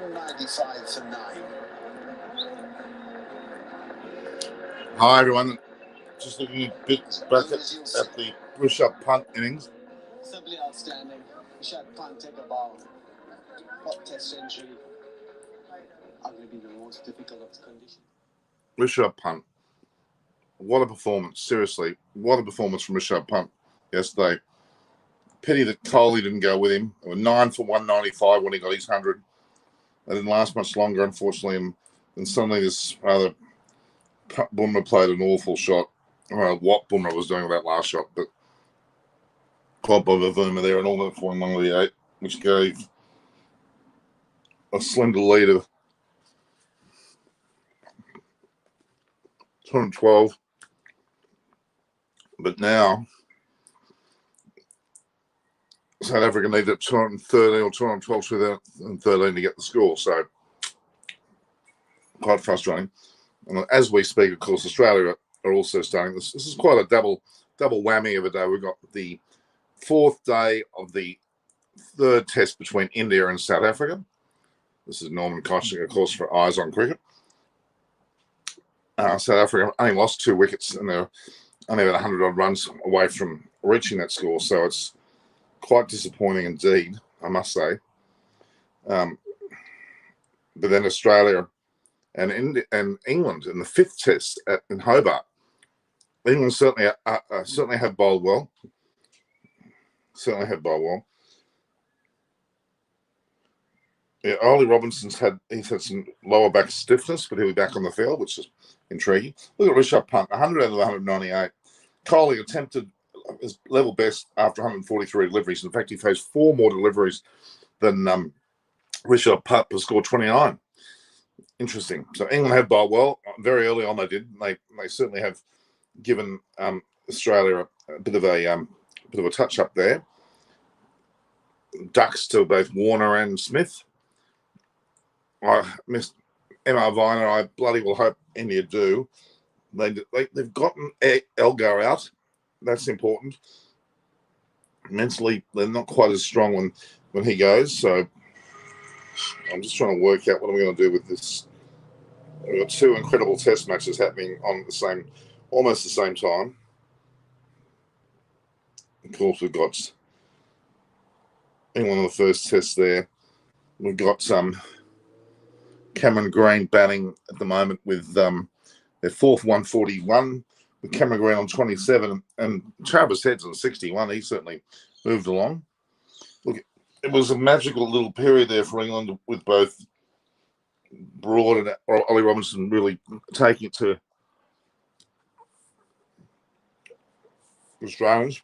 95 for 9. Hi everyone, just looking a bit back at the push-up punt innings. Simply outstanding. Shot punt, take a ball. What test century? Arguably the most difficult of the condition. Push-up punt. What a performance, seriously. What a performance from Push-up punt yesterday. Pity that Coley didn't go with him. They were 9 for 195 when he got his 100. They didn't last much longer, unfortunately, and then suddenly this other Bumrah played an awful shot. I don't know what Bumrah was doing with that last shot, but quite by Vavuma there and all that for 1 of the 8, which gave a slender lead of 212. But now South Africa need that 213 or 212 2013 to get the score, so quite frustrating. And as we speak, of course, Australia are also starting this. This is quite a double whammy of a day. We've got the 4th day of the 3rd test between India and South Africa. This is Norman Koching, of course, for Eyes on Cricket. South Africa only lost 2 wickets and they're only about 100-odd runs away from reaching that score, so it's quite disappointing indeed, I must say. But then Australia and England in the 5th test in Hobart. England certainly have bowled well. Yeah, Ollie Robinson's had some lower back stiffness, but he'll be back on the field, which is intriguing. Look at Rishabh Pant, 100 out of 198. Coley attempted his level best after 143 deliveries. In fact, he faced 4 more deliveries than Rishabh Pant, who scored 29. Interesting. So England have bowled well. Very early on, they did. They certainly have given Australia a bit of a touch up there. Ducks to both Warner and Smith. I missed MR Viner. I bloody well hope India do. They've gotten Elgar out. That's important. Mentally, they're not quite as strong when he goes. So I'm just trying to work out what I'm going to do with this. We've got 2 incredible test matches happening on almost the same time. Of course, we've got England on the first test there. We've got Cameron Green batting at the moment with their 4th 141, with Cameron Green on 27, and Travis Head's on 61. He certainly moved along. Look, it was a magical little period there for England with both Broad and Ollie Robinson really taking it to Australians.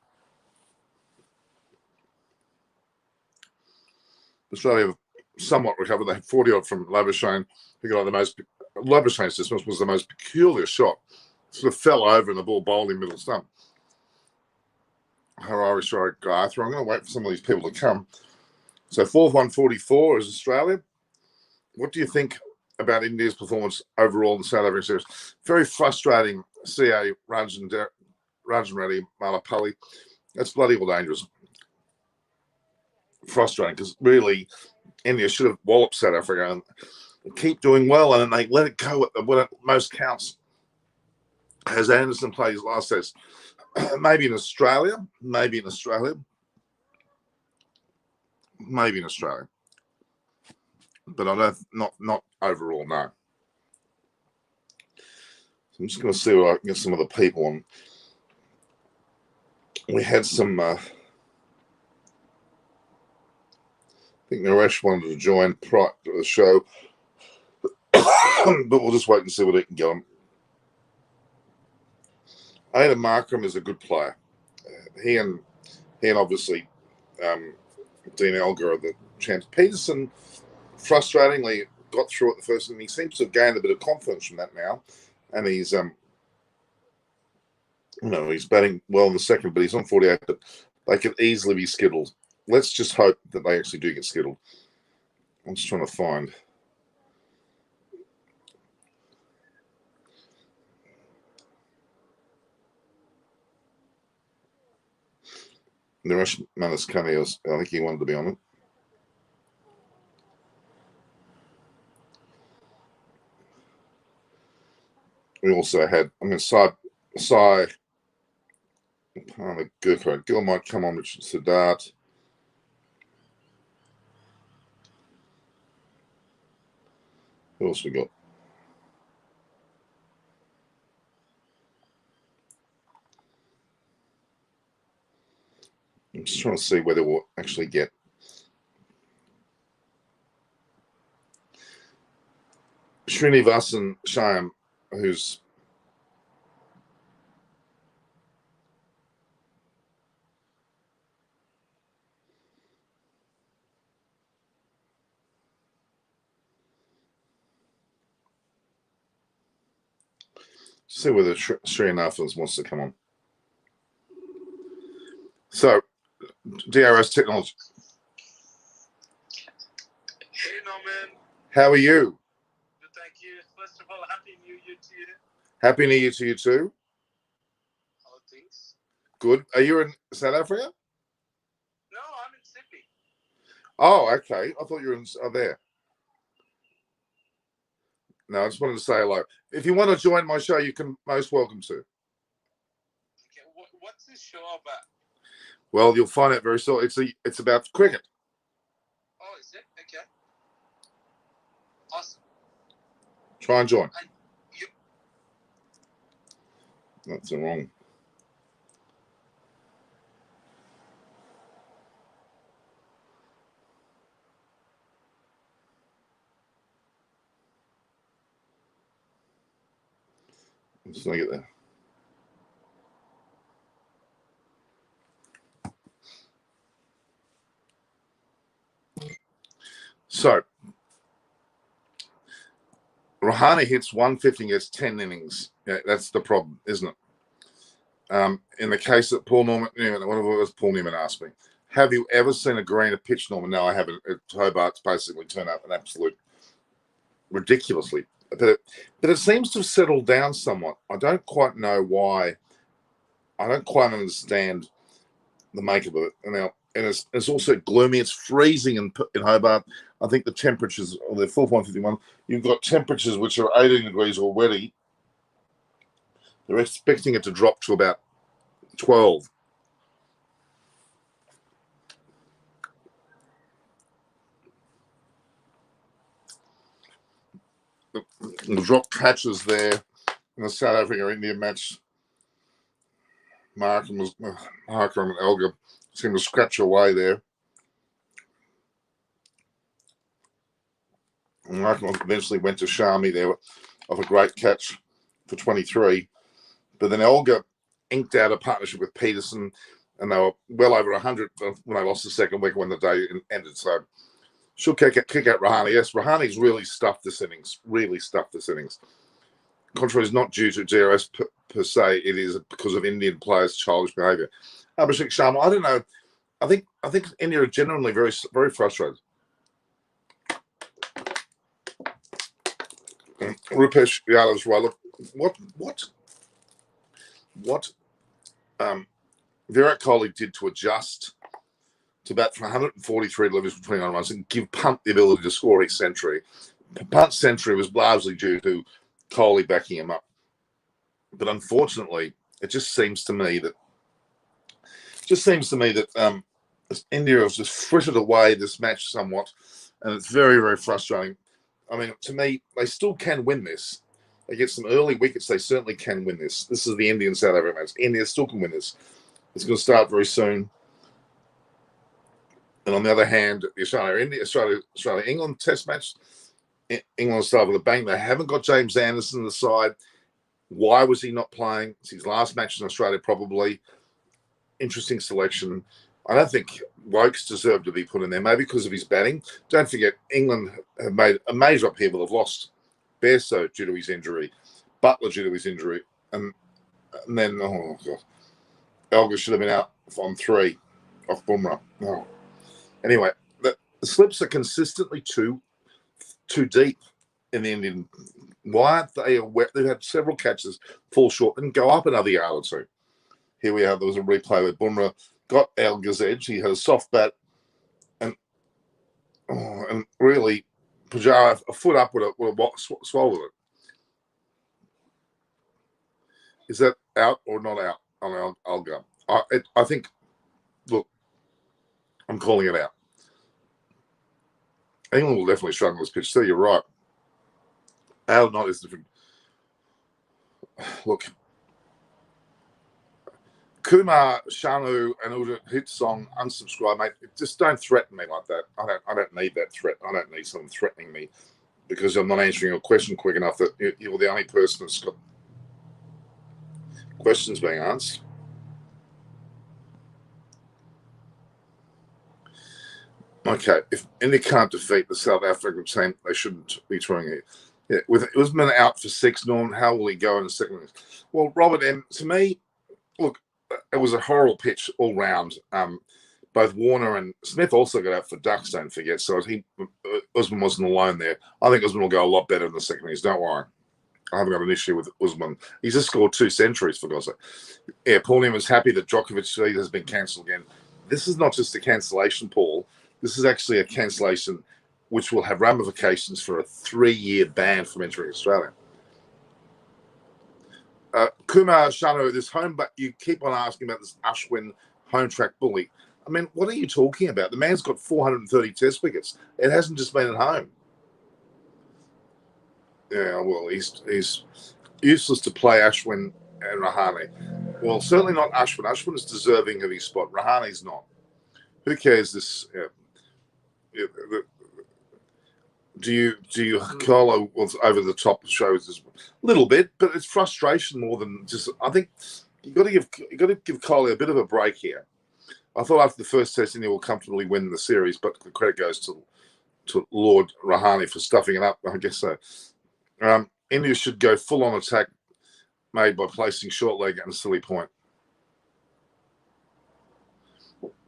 Australia have somewhat recovered. They had 40-odd from Labuschagne, who got the most. Labuschagne's dismiss was the most peculiar shot. Sort of fell over and the ball bowled in middle stump. Harari struck Arthur. I'm going to wait for some of these people to come. So 4th 144 is Australia. What do you think about India's performance overall in the South African series? Very frustrating. CA Rajan Reddy, Malapalli. That's bloody well dangerous. Frustrating because really India should have walloped South Africa and keep doing well, and then they let it go when it most counts. As Anderson played his last test, maybe in Australia, but I don't not overall. No. So I'm just going to see where I can get some of the people on. We had some. I think Naresh wanted to join prior to the show, but we'll just wait and see what he can get on. Ada Markram is a good player. He and obviously Dean Elgar are the champs. Peterson frustratingly got through it the first, and he seems to have gained a bit of confidence from that now. And he's he's batting well in the second, but he's on 48. But they could easily be skittled. Let's just hope that they actually do get skittled. I'm just trying to find. Naresh Manaskani, I think he wanted to be on it. We also had, Sai Palmer, Gurkha, Gill might come on, Richard Sadat. Who else we got? I'm just trying to see whether we'll actually get Srinivasan Shyam, who's see whether Srinivasan wants to come on. So, DRS Technology. Hey, Norman. How are you? Good, thank you. First of all, Happy New Year to you. Happy New Year to you too. All things. Good. Are you in South Africa? No, I'm in Sydney. Oh, okay. I thought you were there. No, I just wanted to say hello. If you want to join my show, you can most welcome to. Okay, what's this show about? Well, you'll find out very soon. It's about cricket. Oh, is it? Okay. Awesome. Try and join. You... That's wrong. I'm just going to get there. So, Rahane hits 150 and gets 10 innings. Yeah, that's the problem, isn't it? In the case that Paul Norman, one of us, Paul Newman asked me, have you ever seen a greener pitch, Norman? No, I haven't. Hobart's basically turned up an absolute ridiculously. But it seems to have settled down somewhat. I don't quite know why. I don't quite understand the makeup of it. And it's also gloomy. It's freezing in Hobart. I think the temperatures, they're 4.51. You've got temperatures which are 18 degrees already. They're expecting it to drop to about 12. The drop catches there in the South Africa-India match. Markham and Elgar seemed to scratch away there. And Markham eventually went to Shami there off a great catch for 23. But then Elgar inked out a partnership with Peterson, and they were well over 100 when they lost the second week when the day ended. So she'll kick out Rahane. Yes, Rahane's really stuffed this innings. Contrary is not due to DRS per se. It is because of Indian players' childish behaviour. Abhishek Sharma, I don't know. I think India are genuinely very, very frustrated. Rupesh Yadav's right. Look, what Virat Kohli did to adjust to bat for 143 deliveries for 29 runs and give Punt the ability to score his century. Punt's century was largely due to Kohli backing him up. But unfortunately, it just seems to me that India has just frittered away this match somewhat, and it's very, very frustrating. I mean, to me, they still can win this. They get some early wickets, they certainly can win this. This is the Indian South Africa match. India still can win this. It's going to start very soon. And on the other hand, the Australia England Test match, England started with a bang. They haven't got James Anderson on the side. Why was he not playing? It's his last match in Australia, probably. Interesting selection. I don't think Wokes deserved to be put in there, maybe because of his batting. Don't forget, England have made a major upheaval. Have lost Bairstow due to his injury, Butler due to his injury, and then, oh, God. Elgar should have been out on 3 off Bumrah. Oh. Anyway, the slips are consistently too deep in the Indian. Why aren't they aware? They've had several catches fall short and go up another yard or two. Here we are. There was a replay where Bumrah got Elgar's edge. He had a soft bat and really Pujara a foot up would have swallowed it. Is that out or not out? I mean, I'll go. I think, look, I'm calling it out. England will definitely struggle this pitch. So you're right. Out or not is different. Look, Kumar, Shanu, and Uda hit song unsubscribe, mate. Just don't threaten me like that. I don't need that threat. I don't need someone threatening me because I'm not answering your question quick enough that you're the only person that's got questions being answered. Okay, if India can't defeat the South African team, they shouldn't be trying it. Yeah, with Usman out for 6, Norman, how will he go in the second? Well, Robert M, to me, look, it was a horrible pitch all round. Both Warner and Smith also got out for ducks, don't forget. So Usman wasn't alone there. I think Usman will go a lot better in the second innings. Don't worry. I haven't got an issue with Usman. He's just scored 2 centuries, for God's sake. Yeah, Paul Newman's happy that Djokovic's seat has been cancelled again. This is not just a cancellation, Paul. This is actually a cancellation which will have ramifications for a 3-year ban from entering Australia. Kumar Shano, this home, but you keep on asking about this Ashwin home track bully. I mean, what are you talking about? The man's got 430 test wickets. It hasn't just been at home. Yeah, well, he's useless to play Ashwin and Rahane. Well, certainly not Ashwin. Ashwin is deserving of his spot. Rahane's not. Who cares? This. Do you Carlo was over the top shows a little bit, but it's frustration more than just. I think you got to give Carlo a bit of a break here. I thought after the first test, India will comfortably win the series, but the credit goes to Lord Rahane for stuffing it up. I guess so. India should go full on attack, made by placing short leg and a silly point.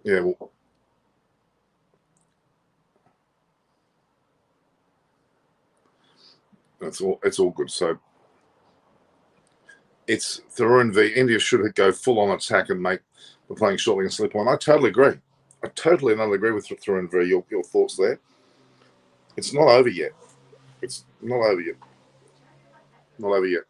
Yeah, well. It's all good. So it's Tharun v India should go full on attack and make the playing shortly and slip on. I totally agree. I totally not agree with Tharun v your thoughts there. It's not over yet. It's not over yet. Not over yet.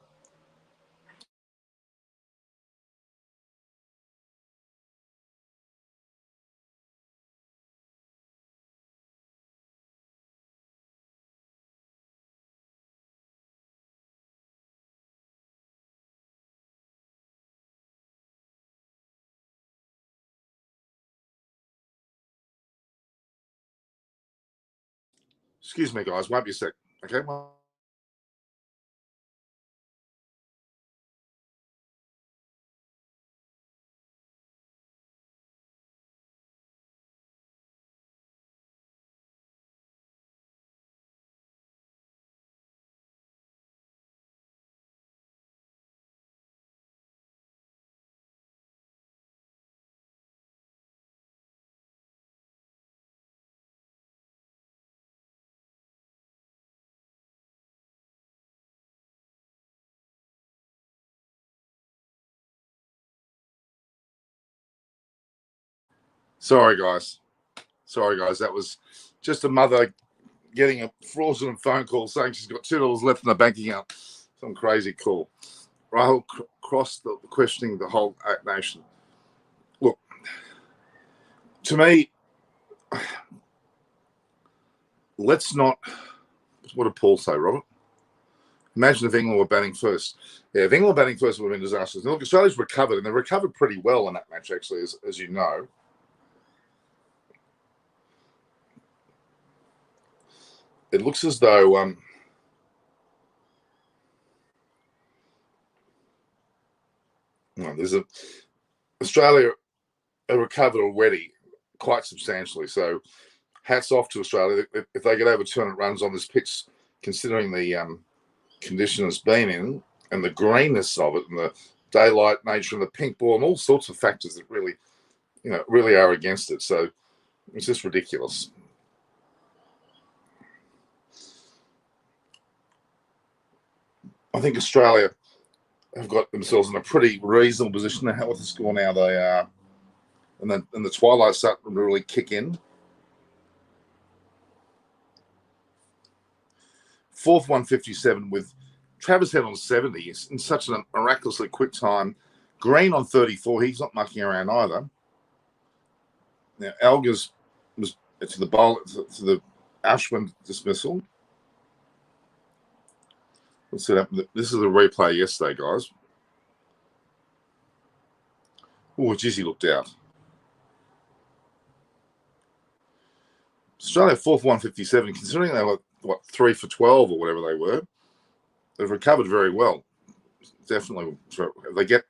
Excuse me, guys. Won't be a sec. Okay. Sorry, guys. That was just a mother getting a fraudulent phone call saying she's got $2 left in the bank account. Some crazy call. Rahul crossed the questioning the whole nation. Look, to me, let's not. What did Paul say, Robert? Imagine if England were batting first. Yeah, if England were batting first, it would have been disastrous. Now, look, Australia's recovered, and they recovered pretty well in that match, actually, as you know. It looks as though Australia are recovered already quite substantially. So hats off to Australia. If they get over 200 runs on this pitch, considering the condition it's been in and the greenness of it and the daylight nature and the pink ball and all sorts of factors that really are against it. So it's just ridiculous. I think Australia have got themselves in a pretty reasonable position. Now, with the score now, they are, and the twilight starting to really kick in. Fourth 157 with Travis Head on 70 is in such a miraculously quick time. Green on 34. He's not mucking around either. Now, Elgers was to the bowl, to the Ashwin dismissal. Let's see that. This is a replay yesterday, guys. Oh, geez, he looked out. Australia 4 for 157, considering they were, 3 for 12 or whatever they were. They've recovered very well. Definitely. If they get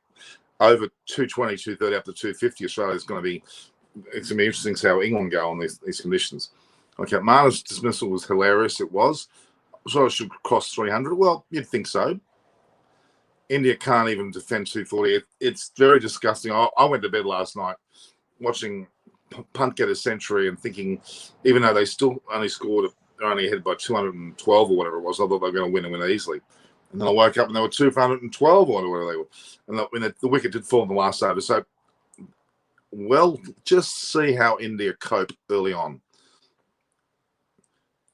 over 220, 230 up to 250, Australia's going to be, it's going to be interesting to see how England go on these conditions. Okay, Marner's dismissal was hilarious. It was. Australia should cross 300. Well, you'd think so. India can't even defend 240. It's very disgusting. I went to bed last night watching Punt get a century and thinking, even though they still only scored, they're only ahead by 212 or whatever it was, I thought they were going to win and win easily. And then I woke up and they were 212 or whatever they were. And when the wicket did fall in the last over. So, well, just see how India cope early on.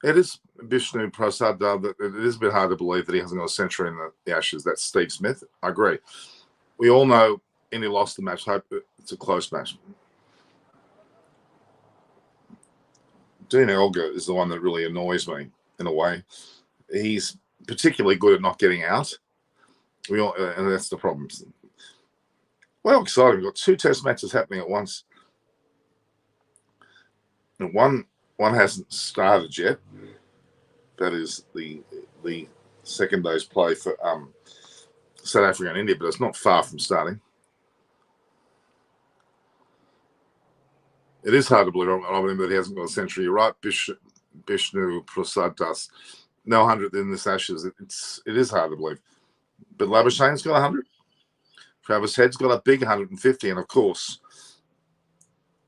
It is Vishnu Prasad. It is a bit hard to believe that he hasn't got a century in the Ashes. That's Steve Smith. I agree. We all know India lost the match. Hope it's a close match. Dean Elgar is the one that really annoys me in a way. He's particularly good at not getting out. And that's the problem. Well, exciting. We've got 2 test matches happening at once. And one hasn't started yet. That is the second day's play for South Africa and India, but it's not far from starting. It is hard to believe. I remember that he hasn't got a century. You're right, Vishnu Prasad does. No 100 in this Ashes. It is hard to believe. But Labuschagne's got 100. Travis Head's got a big 150, and of course,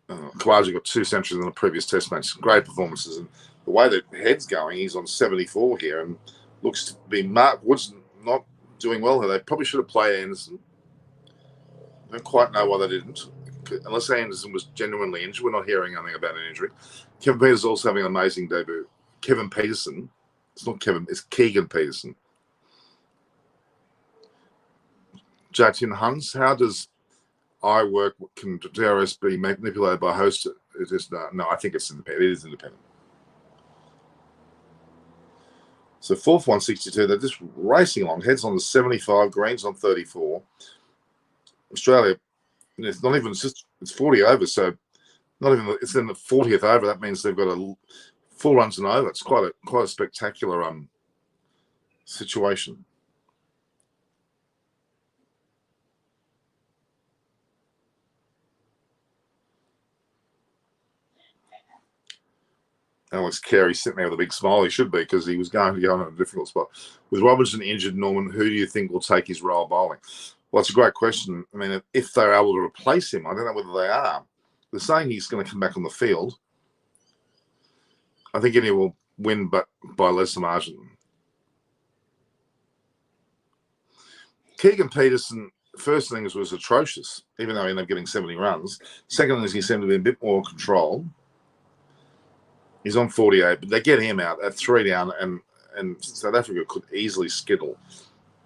Khawaja got 2 centuries in the previous Test match. Great performances, and the way that Head's going, he's on 74 here, and looks to be Mark Wood's not doing well here. They probably should have played Anderson. I don't quite know why they didn't. Unless Anderson was genuinely injured, we're not hearing anything about an injury. Kevin Peterson also having an amazing debut. Kevin Peterson, it's not Kevin, it's Keegan Peterson. Jatin Huns, how does I work? Can DRS be manipulated by host? It is no, I think it's independent. It is independent. So 4th 162, they're just racing along. Heads on the 75, Greens on 34. Australia, it's not even, it's 40 over, so not even, it's in the 40th over. That means they've got a 4 runs and over. It's quite a spectacular situation. Alex Carey sitting there with a big smile. He should be, because he was going to go in a difficult spot. With Robinson injured, Norman, who do you think will take his role bowling? Well, it's a great question. I mean, if they're able to replace him, I don't know whether they are. They're saying he's going to come back on the field. I think India will win, but by less margin. Keegan Peterson, first innings was atrocious, even though he ended up getting 70 runs. Second innings, he seemed to be a bit more control. He's on 48, but they get him out at 3 down, and South Africa could easily skittle.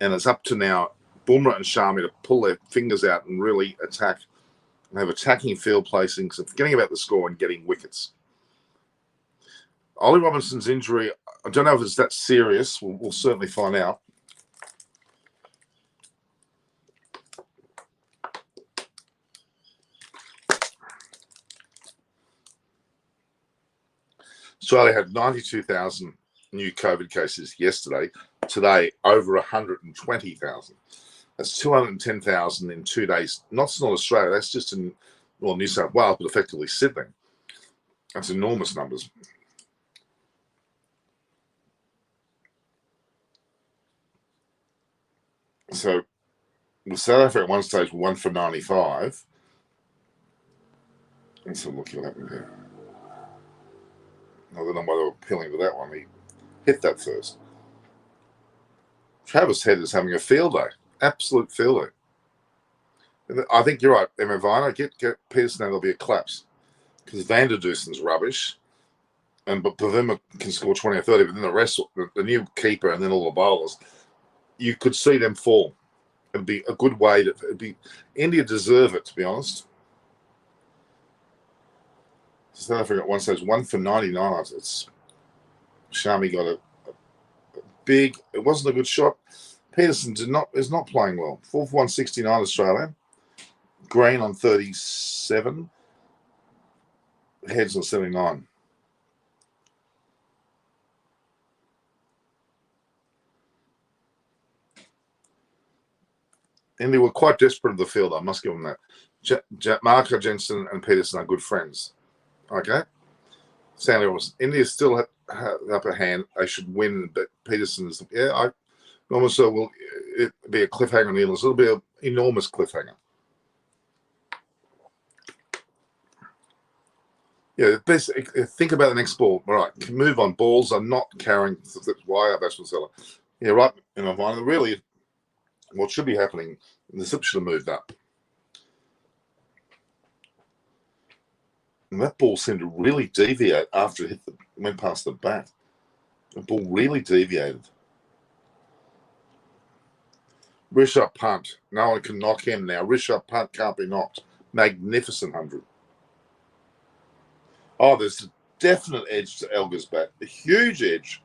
And it's up to now Bumrah and Sharmi to pull their fingers out and really attack and have attacking field placings and forgetting about the score and getting wickets. Ollie Robinson's injury, I don't know if it's that serious. We'll certainly find out. Australia had 92,000 new COVID cases yesterday. Today, over 120,000. That's 210,000 in 2 days. That's not Australia. That's just in, well, New South Wales, but effectively Sydney. That's enormous numbers. So, with South Africa at one stage, 1 for 95. Let's have a look at what happened here. I don't know why they were appealing to that one. He hit that first. Travis Head is having a field day. Absolute field day. I think you're right, Emma Viner. Get Peterson, there'll be a collapse. Because Vanderdusen's rubbish. But Pavima can score 20 or 30, but then the rest, the new keeper and then all the bowlers. you could see them fall. It'd be a good way to. It'd be India deserve it, to be honest. South Africa at one stage 1 for 99. It's Shami got a big. It wasn't a good shot. Peterson is not playing well. 4 for 169 Australia. Green on 37. Heads on 79. India were quite desperate of the field. I must give them that. Marco Jensen and Peterson are good friends. Okay. Stanley was India still had the upper hand. They should win, but Peterson's I almost will it be a cliffhanger on the Eagles. It'll be an enormous cliffhanger. Yeah, think about the next ball. All right, move on. Balls are not carrying. Why our batsman seller? Yeah, right. In my mind, really, what should be happening? The slip should have moved up. And that ball seemed to really deviate after it went past the bat. The ball really deviated. Rishabh Pant. No one can knock him now. Rishabh Pant can't be knocked. Magnificent 100. Oh, there's a definite edge to Elgar's bat. A huge edge.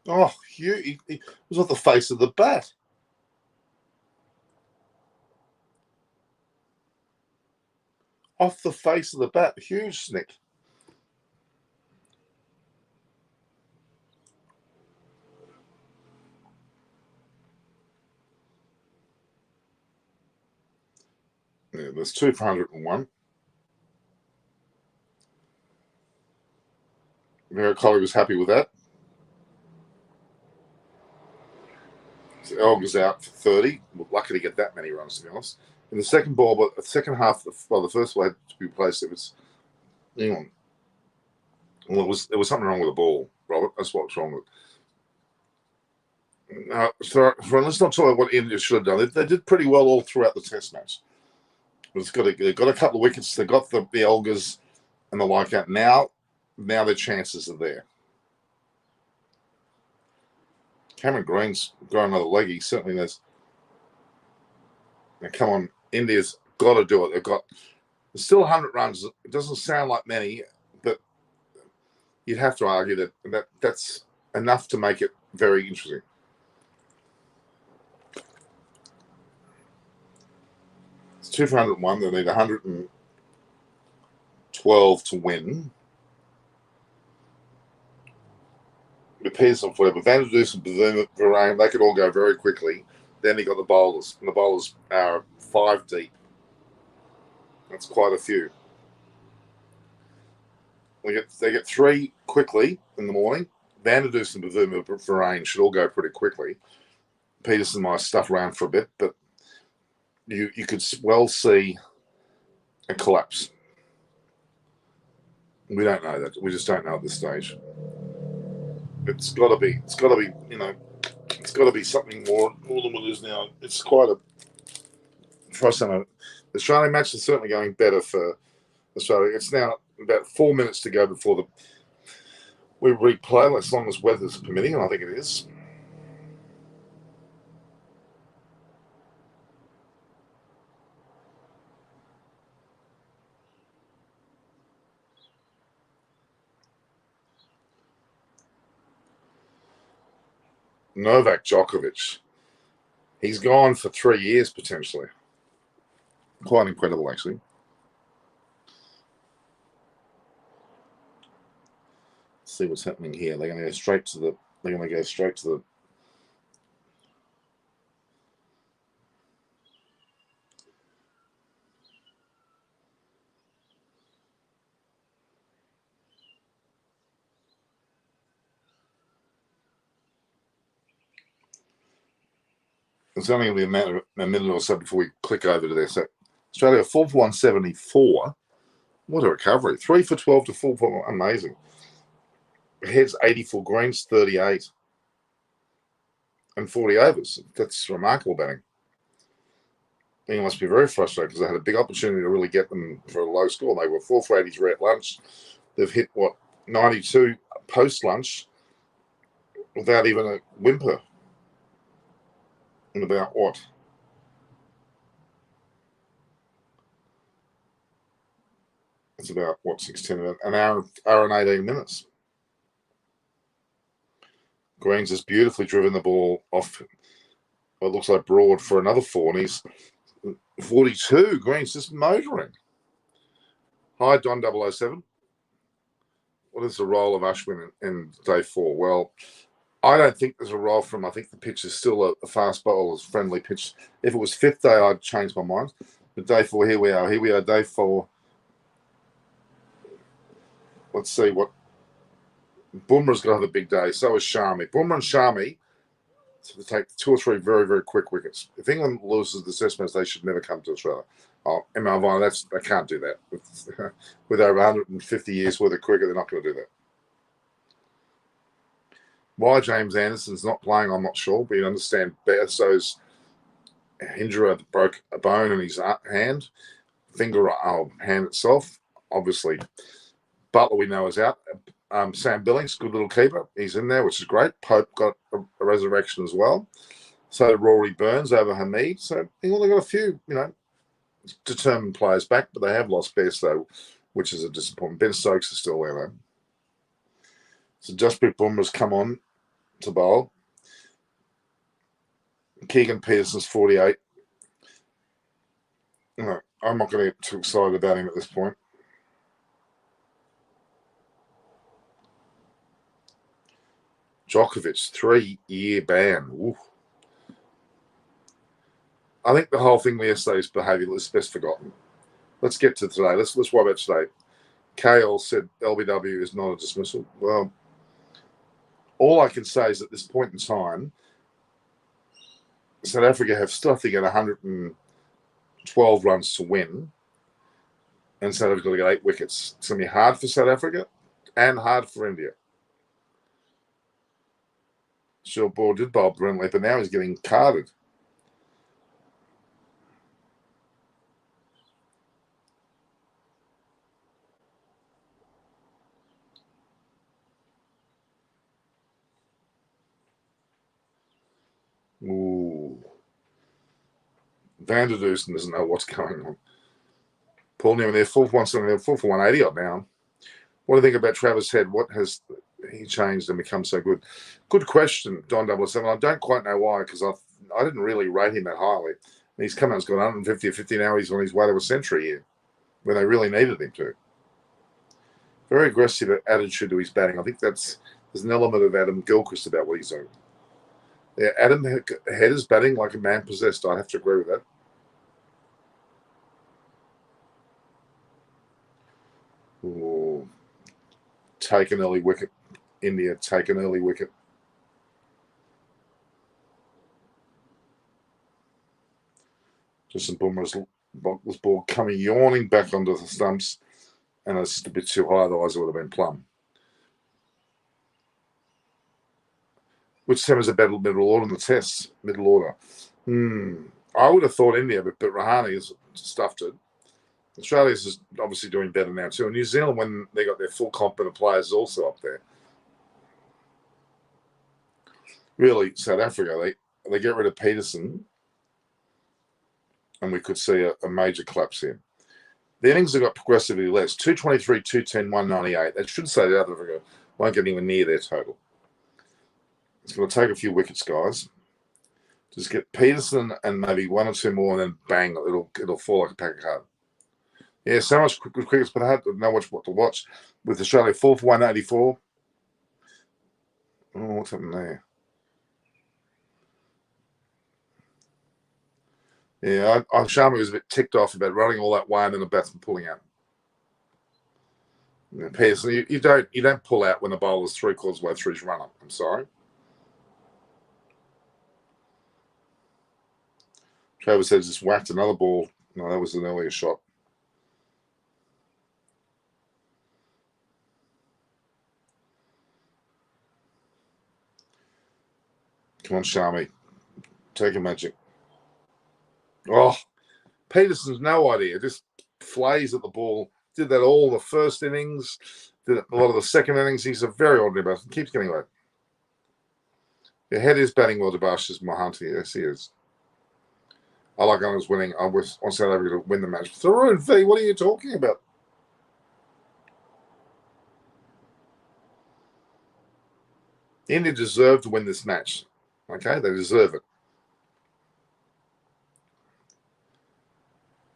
Oh, he was off the face of the bat. Off the face of the bat. Huge snick. Yeah, there's 2 for 101. Virat Kohli was happy with that. So Elgar's out for 30. We're lucky to get that many runs, to be honest. In the second ball, but the second half, the first ball had to be placed. It was, well, there was something wrong with the ball, Robert. That's what's wrong with it. Let's not talk about what India should have done. They did pretty well all throughout the Test match. They've got a couple of wickets. They got the Elgars and the like out. Now their chances are there. Cameron Green's got another leg. He certainly has. Now, come on, India's got to do it. There's still 100 runs. It doesn't sound like many, but you'd have to argue that's enough to make it very interesting. It's 2 for 101. They need 112 to win. The Peters and whatever. Van der Dusen, Varane, they could all go very quickly. Then you got the bowlers, and the bowlers are 5 deep. That's quite a few. They get 3 quickly in the morning. Van der Dusen, Varane should all go pretty quickly. Peterson might stuff around for a bit, but you could well see a collapse. We don't know that. We just don't know at this stage. It's got to be, it's got to be something more than what it is now. It's quite a, try something. The Australian match is certainly going better for Australia. It's now about 4 minutes to go before we replay, as long as weather's permitting, and I think it is. Novak Djokovic. He's gone for 3 years potentially. Quite incredible, actually. Let's see what's happening here. They're going to go straight to the. It's only going to be a minute or so before we click over to there. So Australia 4 for 174. What a recovery. 3 for 12 to 4 for 1. Amazing. Heads 84, greens 38. And 40 overs. That's remarkable batting. England must be very frustrated because they had a big opportunity to really get them for a low score. They were 4 for 83 at lunch. They've hit, 92 post-lunch without even a whimper. In about what? It's about, 6:10, an hour and 18 minutes. Green's just beautifully driven the ball off what looks like Broad for another 4, and he's 42. Green's just motoring. Hi, Don 007. What is the role of Ashwin in day 4? Well, I don't think there's a role for him. I think the pitch is still a fast bowler's friendly pitch. If it was 5th day, I'd change my mind. But day 4, here we are. Here we are, day 4. Let's see what. Bumrah's going to have a big day. So is Shami. Bumrah and Shami to take 2 or 3 very, very quick wickets. If England loses the Test match, they should never come to Australia. Oh, Emma Vine, they can't do that. With over 150 years worth of cricket, they're not going to do that. Why James Anderson's not playing, I'm not sure, but you understand Bairstow's injury broke a bone in his hand, hand itself. Obviously, Butler we know is out. Sam Billings, good little keeper. He's in there, which is great. Pope got a resurrection as well. So Rory Burns over Hamid. So England got a few, determined players back, but they have lost Bairstow, which is a disappointment. Ben Stokes is still there, though. So Jasprit Bumrah's come on to bowl. Keegan Peterson's 48. No, I'm not going to get too excited about him at this point. Djokovic, 3-year ban. Ooh. I think the whole thing with yesterday's behaviour is best forgotten. Let's get to today. Let's worry about today. Kale said LBW is not a dismissal. Well, all I can say is at this point in time, South Africa have still, I think, 112 runs to win, and South Africa's got to get 8 wickets. It's going to be hard for South Africa and hard for India. Sure, Ball did bowl brilliantly, but now he's getting carded. Ooh. Van der Dusen doesn't know what's going on. Paul Newman there, 4 for 170, 4 for 180 odd now. What do you think about Travis Head? What has he changed and become so good? Good question, Don 007. I don't quite know why, because I didn't really rate him that highly. And he's come out, he's got 150 or 50 now. He's on his way to a century here, when they really needed him to. Very aggressive attitude to his batting. I think there's an element of Adam Gilchrist about what he's doing. Yeah, Adam Head is batting like a man possessed. I have to agree with that. Ooh. Take an early wicket. India, take an early wicket. Justin Bumrah's ball coming yawning back onto the stumps, and it's just a bit too high, otherwise it would have been plumb. Which team is a better middle order in the tests? Middle order. I would have thought India, but Rahane has stuffed it. Australia's is obviously doing better now too. And New Zealand, when they got their full complement of players, is also up there. Really, South Africa, they get rid of Peterson, and we could see a major collapse here. The innings have got progressively less. 223, 210, 198. That should say South Africa won't get anywhere near their total. It's going to take a few wickets, guys. Just get Peterson and maybe 1 or 2 more, and then bang, it'll fall like a pack of cards. Yeah, so much good crickets, but I had to know what to watch. With Australia 4 for 184. Oh, what's happening there? Yeah, Sharma was a bit ticked off about running all that way and then the batsman pulling out. Peterson, you don't pull out when the bowler's 3/4 way through his run up. I'm sorry. Travis says just whacked another ball. No, that was an earlier shot. Come on, Shami. Take a magic. Oh, Peterson's no idea. Just flays at the ball. Did that all the first innings. Did it a lot of the second innings. He's a very ordinary batsman. Keeps getting away. Your head is batting well, Debashis Mohanty. Yes, he is. I like Gunners winning. I want South Africa to win the match. Tharoon V, what are you talking about? India deserve to win this match. Okay, they deserve it.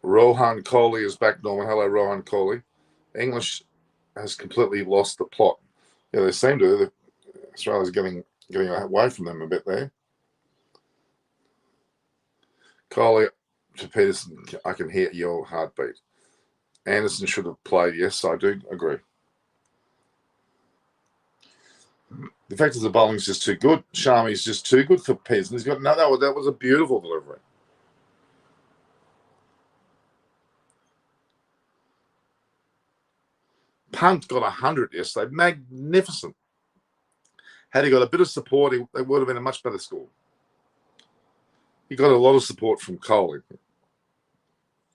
Rohan Kohli is back, Norman. Hello, Rohan Kohli. English has completely lost the plot. Yeah, they seem to. Australia's getting away from them a bit there. Kohli to Peterson, I can hear your heartbeat. Anderson should have played. Yes, I do agree. The fact is the bowling's just too good. Shami's just too good for Peterson. He's got that was a beautiful delivery. Punt got 100 yesterday. Magnificent. Had he got a bit of support, it would have been a much better score. He got a lot of support from Kohli.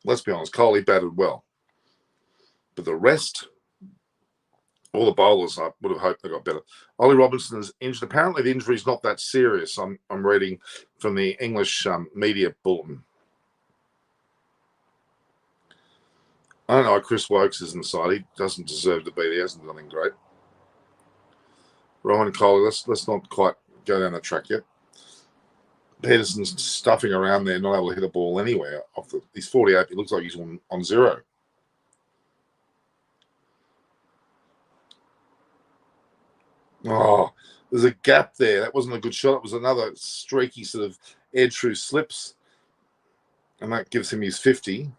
Let's be honest, Kohli batted well. But the rest, all the bowlers, I would have hoped they got better. Ollie Robinson is injured. Apparently the injury is not that serious. I'm reading from the English media bulletin. I don't know why Chris Wokes is inside. He doesn't deserve to be there. He hasn't done anything great. Rohan Kohli, let's not quite go down the track yet. Peterson's stuffing around there, not able to hit a ball anywhere. He's 48. It looks like he's on zero. Oh, there's a gap there. That wasn't a good shot. It was another streaky sort of edge through slips. And that gives him his 50.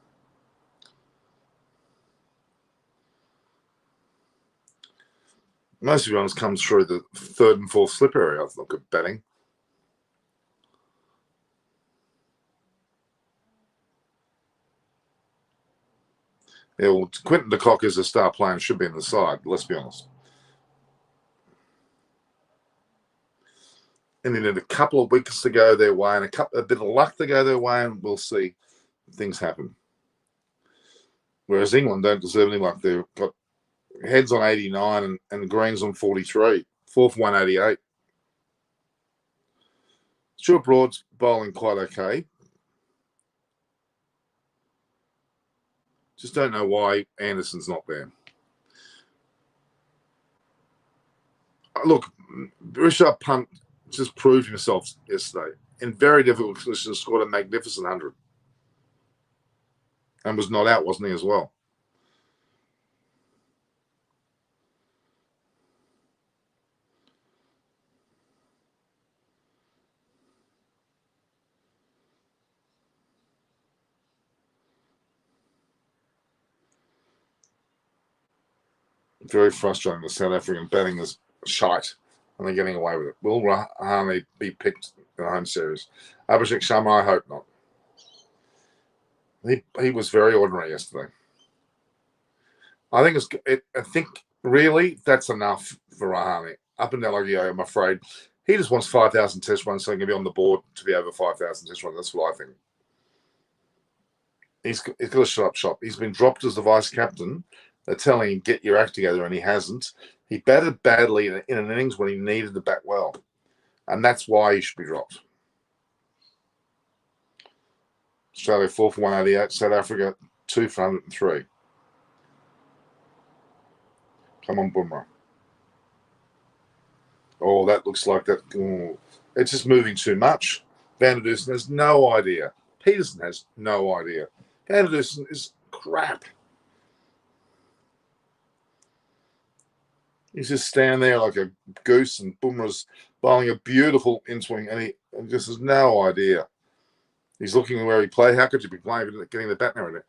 Most of the runs comes through the third and fourth slip area. That's not good batting. Yeah, well, Quinton de Kock is a star player and should be in the side. Let's be honest. And they need a couple of weeks to go their way and a bit of luck to go their way, and we'll see things happen. Whereas England don't deserve any luck. They've got heads on 89 and greens on 43. Fourth 188. Stuart Broad's bowling quite okay. Just don't know why Anderson's not there. Look, Rishabh Pant just proved himself yesterday. In very difficult conditions, scored a magnificent 100. And was not out, wasn't he, as well? Very frustrating. The South African batting is shite, and they're getting away with it. Will Rahane be picked in the home series? Abhishek Sharma, I hope not. He was very ordinary yesterday. I think really that's enough for Rahane. Up and down like I'm afraid he just wants 5,000 test runs so he can be on the board to be over 5,000 test runs. That's what I think. He's got to shut up shop. He's been dropped as the vice captain. They're telling him, get your act together, and he hasn't. He batted badly in an innings when he needed to bat well. And that's why he should be dropped. Australia 4 for 188. South Africa 2 for 103. Come on, Bumrah. Oh, that looks like that. Oh, it's just moving too much. Van der Dusen has no idea. Peterson has no idea. Van der Dusen is crap. He's just standing there like a goose, and Bumrah's bowling a beautiful in-swing, and he just has no idea. He's looking where he played. How could you be playing getting the bat now in it?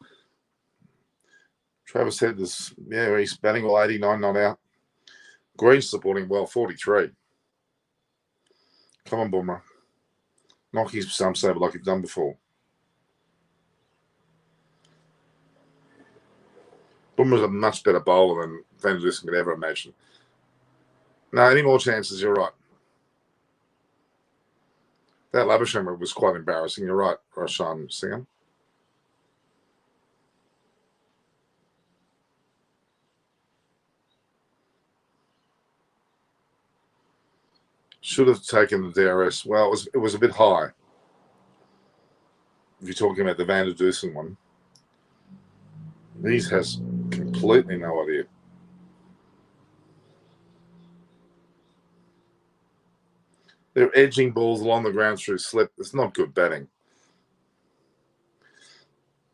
Travis Head is, he's batting well, 89, not out. Green's supporting well, 43. Come on, Bumrah. Knock his stump saver like you've done before. Bumrah's a much better bowler than Van der Dusen could ever imagine. No, any more chances, you're right. That Labuschagne was quite embarrassing. You're right, Roshan Singham. Should have taken the DRS. Well, it was a bit high. If you're talking about the Van der Dusen one, these has completely no idea. They're edging balls along the ground through slip. It's not good batting.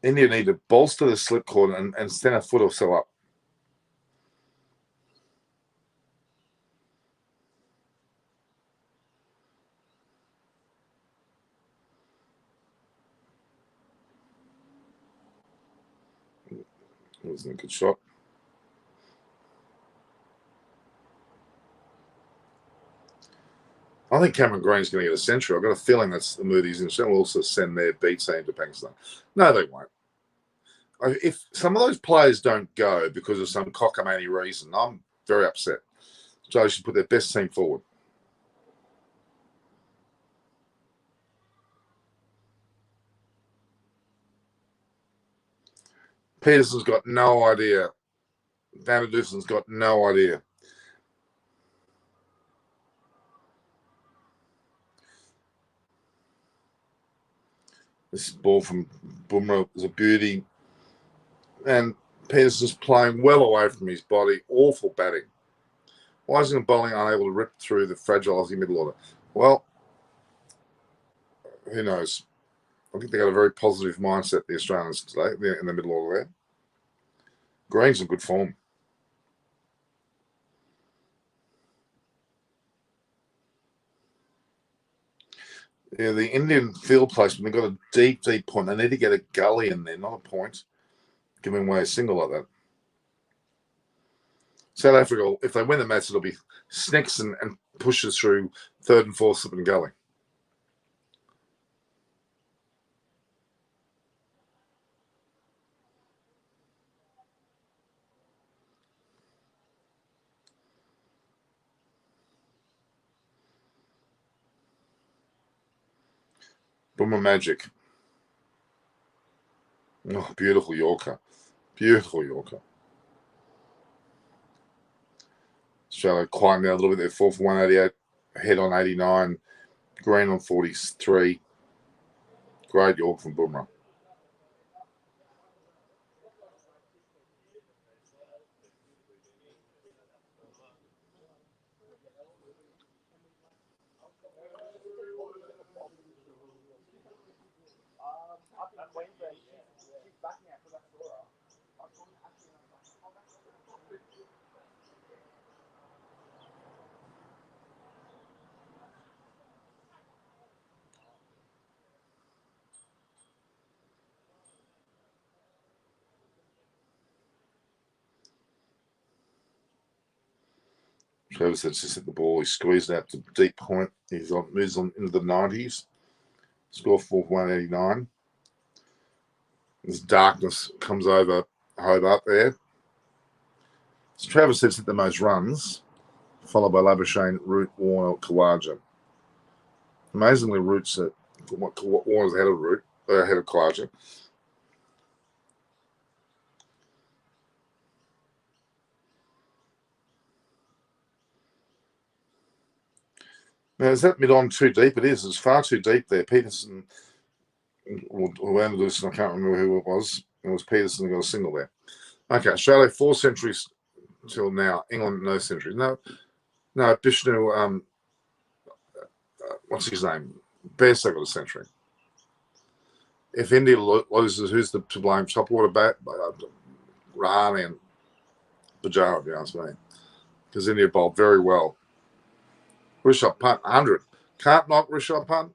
India need to bolster the slip cord and stand a foot or so up. It wasn't a good shot. I think Cameron Green's going to get a century. I've got a feeling that's the mood he's in. They'll also send their beat team to Pakistan. No, they won't. If some of those players don't go because of some cockamamie reason, I'm very upset. So they should put their best team forward. Peterson's got no idea. Van der Dusen's got no idea. This ball from Bumrah is a beauty. And Peterson's playing well away from his body. Awful batting. Why isn't the bowling unable to rip through the fragile Aussie middle order? Well, who knows? I think they got a very positive mindset, the Australians today, in the middle order there. Green's in good form. Yeah, the Indian field placement, they've got a deep, deep point. They need to get a gully in there, not a point. Giving away a single like that. South Africa, if they win the match, it'll be snicks and pushes through third and fourth slip and gully. Boomer magic. Oh, beautiful Yorker. Beautiful Yorker. Australia climbed down a little bit there. 4 for 188. Head on 89. Green on 43. Great York from Boomer. Travis has just hit the ball. He squeezed out to deep point. He's moves on into the 90s. Score 4 for 189. This darkness comes over Hobart there. So Travis has hit the most runs, followed by Labuschagne, Root, Warner, Kawaja. Amazingly, Root's at Warner's ahead of Root, ahead of Kawaja. Now, is that mid-on too deep? It is. It's far too deep there. Peterson, or Anderson, I can't remember who it was. It was Peterson who got a single there. Okay, Australia 4 centuries till now. England no centuries. No, Bishnu. What's his name? Bairstow got a century. If India loses, who's to blame? Topwater bat, Rahane and Pujara, if you ask me. Because India bowled very well. Rishabh Pant, 100. Can't knock Rishabh Pant.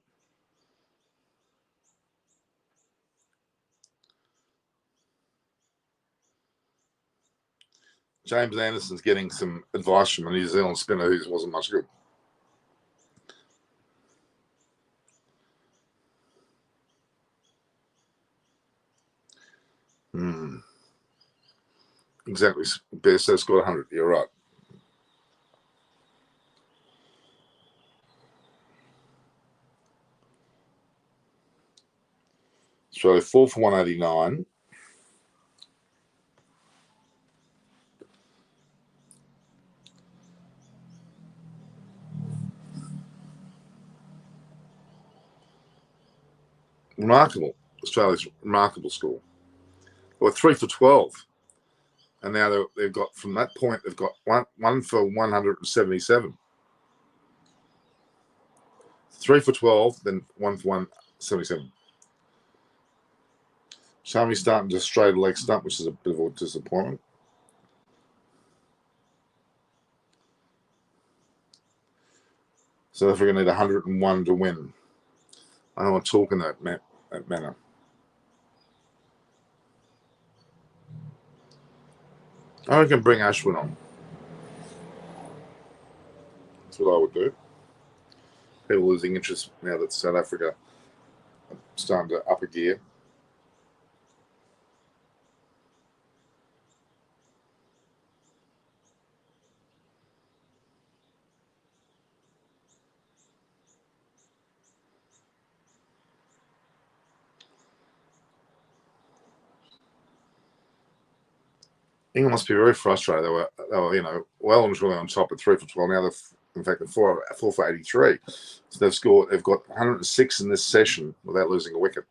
James Anderson's getting some advice from a New Zealand spinner who wasn't much good. Exactly. Bairstow scored 100. You're right. So 4 for 189. Remarkable. Australia's remarkable score. They were 3 for 12. And now they've got, from that point, they've got one for 177. 3 for 12, then 1 for 177. Shami's starting to straight a leg stump, which is a bit of a disappointment. South Africa need 101 to win. I don't want to talk in that manner. I can bring Ashwin on. That's what I would do. People losing interest now that South Africa are starting to up a gear. England must be very frustrated. They were well and truly on top at 3 for 12. Now in fact, they're 4 for 83. So they've got 106 in this session without losing a wicket.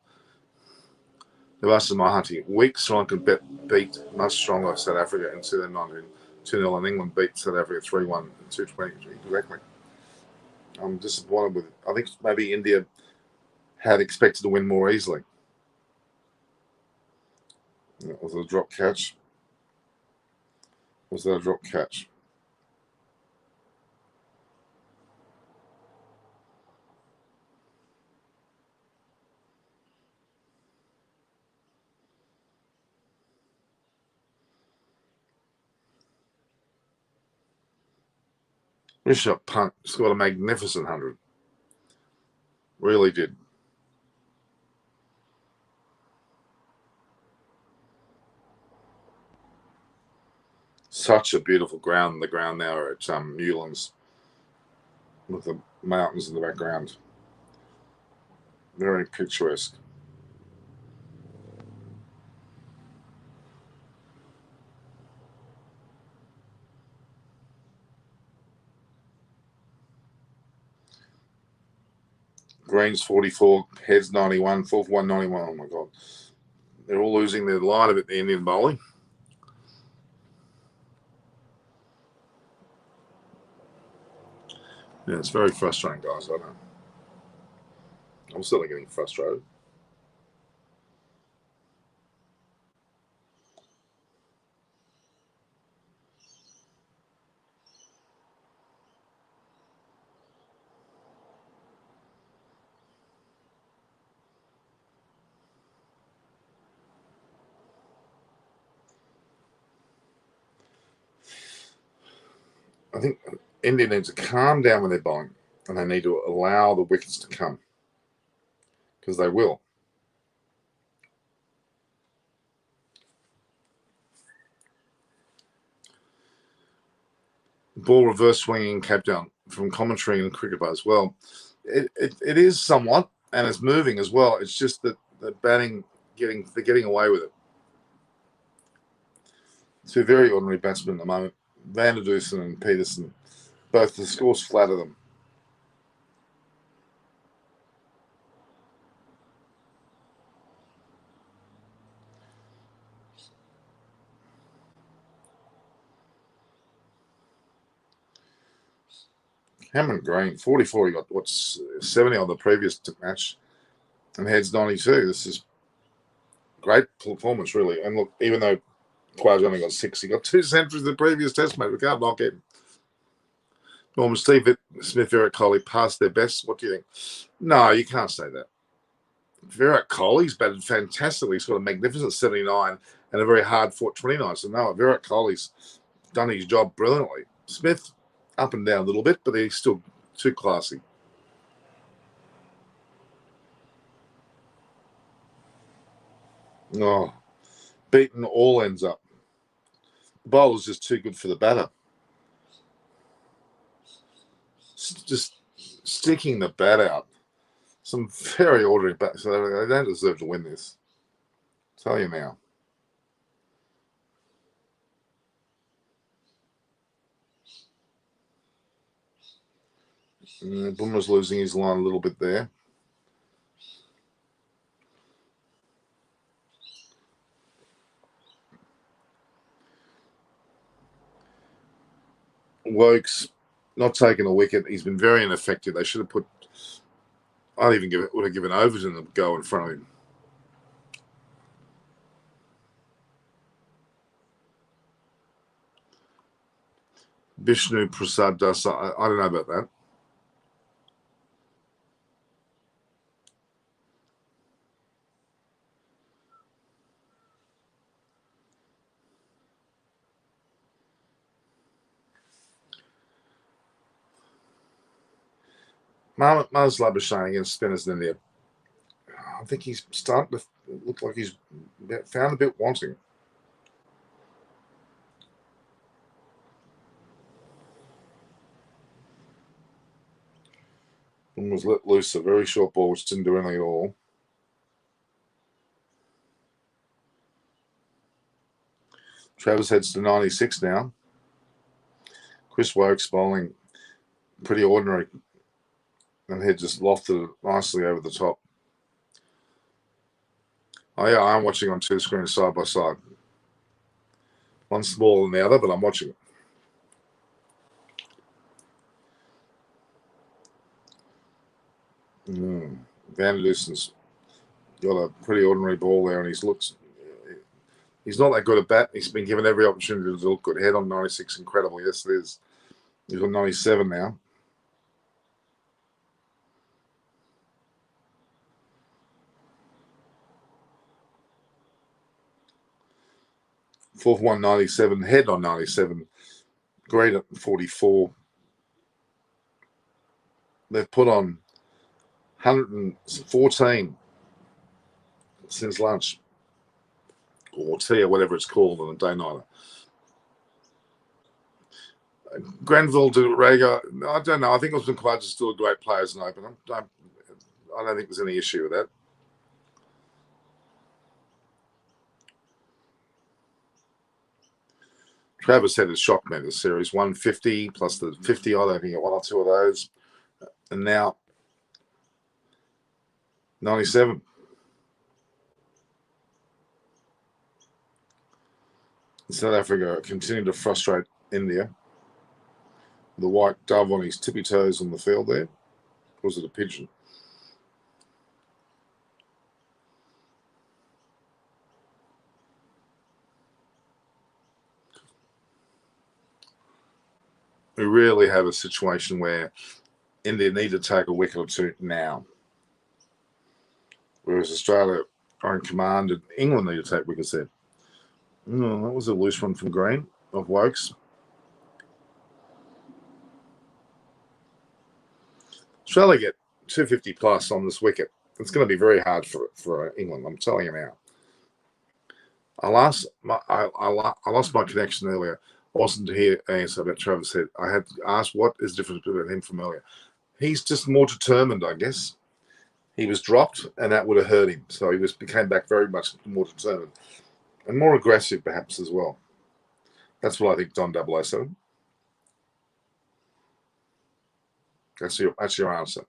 They've asked Mahati. Weak Sri Lanka beat much stronger South Africa in 2019. 2-0, and England beat South Africa 3-1 in 220 directly. I'm disappointed with it. I think maybe India had expected to win more easily. Was it a drop catch? Was that a drop catch? Rishabh Pant scored a magnificent 100. Really did. Such a beautiful ground. The ground now at Newlands with the mountains in the background. Very picturesque. Greens 44, heads 91, 4 for 191. Oh my God. They're all losing their line a bit, the Indian bowling. Yeah, it's very frustrating, guys. I know. I'm still getting frustrated. I think India needs to calm down when they're bowling, and they need to allow the wickets to come, because they will. Ball reverse swinging cap down from commentary and cricket as well. It is somewhat, and it's moving as well. It's just that the batting they're getting away with it. Two very ordinary batsmen at the moment, Van der Dusen and Peterson. Both the scores flatter them. Cameron Green, 44. He got 70 on the previous match, and heads 92. This is great performance, really. And look, even though Quaj only got 6, he got 2 centuries in the previous Test match. We can't knock him. Norman Steve Smith, Virat Kohli passed their best. What do you think? No, you can't say that. Virat Kohli's batted fantastically. He's got a magnificent 79 and a very hard-fought 29. So no, Virat Kohli's done his job brilliantly. Smith, up and down a little bit, but he's still too classy. Oh, beaten all ends up. The bowler's just too good for the batter. Just sticking the bat out. Some very ordinary bats. They don't deserve to win this. I'll tell you now. Bumrah's losing his line a little bit there. Wokes not taking a wicket. He's been very ineffective. They should have put. I'd even would have given Overton a go in front of him. Vishnu Prasad Dasa. I don't know about that. Mars Labuschagne against spinners in India. I think he's starting to look like he's found a bit wanting. And was let loose a very short ball, which didn't do anything at all. Travis heads to 96 now. Chris Wokes bowling pretty ordinary. And head just lofted it nicely over the top. Oh, yeah, I'm watching on two screens side by side. One smaller than the other, but I'm watching it. Van der Dusen's got a pretty ordinary ball there, and he's not that good at bat. He's been given every opportunity to look good. Head on 96, incredible. Yes, it is. He's got 97 now. Fourth one, 97. Head on 97. Great at 44. They've put on 114 since lunch, or tea, or whatever it's called on a day-nighter. Granville to Rager, I don't know. I think Osman Khawaja is still a great player as an opener. I don't think there's any issue with that. Travis had a shock me this series, 150 plus the 50. I don't think got one or two of those. And now 97. South Africa continue to frustrate India. The white dove on his tippy toes on the field there. Was it a pigeon? We really have a situation where India need to take a wicket or two now. Whereas Australia are in command and England need to take wickets there. That was a loose one from Green of Wokes. Australia get 250 plus on this wicket. It's going to be very hard for England. I'm telling you now. I lost my connection earlier. I wasn't to hear answer about Travis Head. I had to ask what is the difference between him from earlier. He's just more determined, I guess. He was dropped, and that would have hurt him. So he became back very much more determined and more aggressive, perhaps as well. That's what I think. Don 007. That's your answer.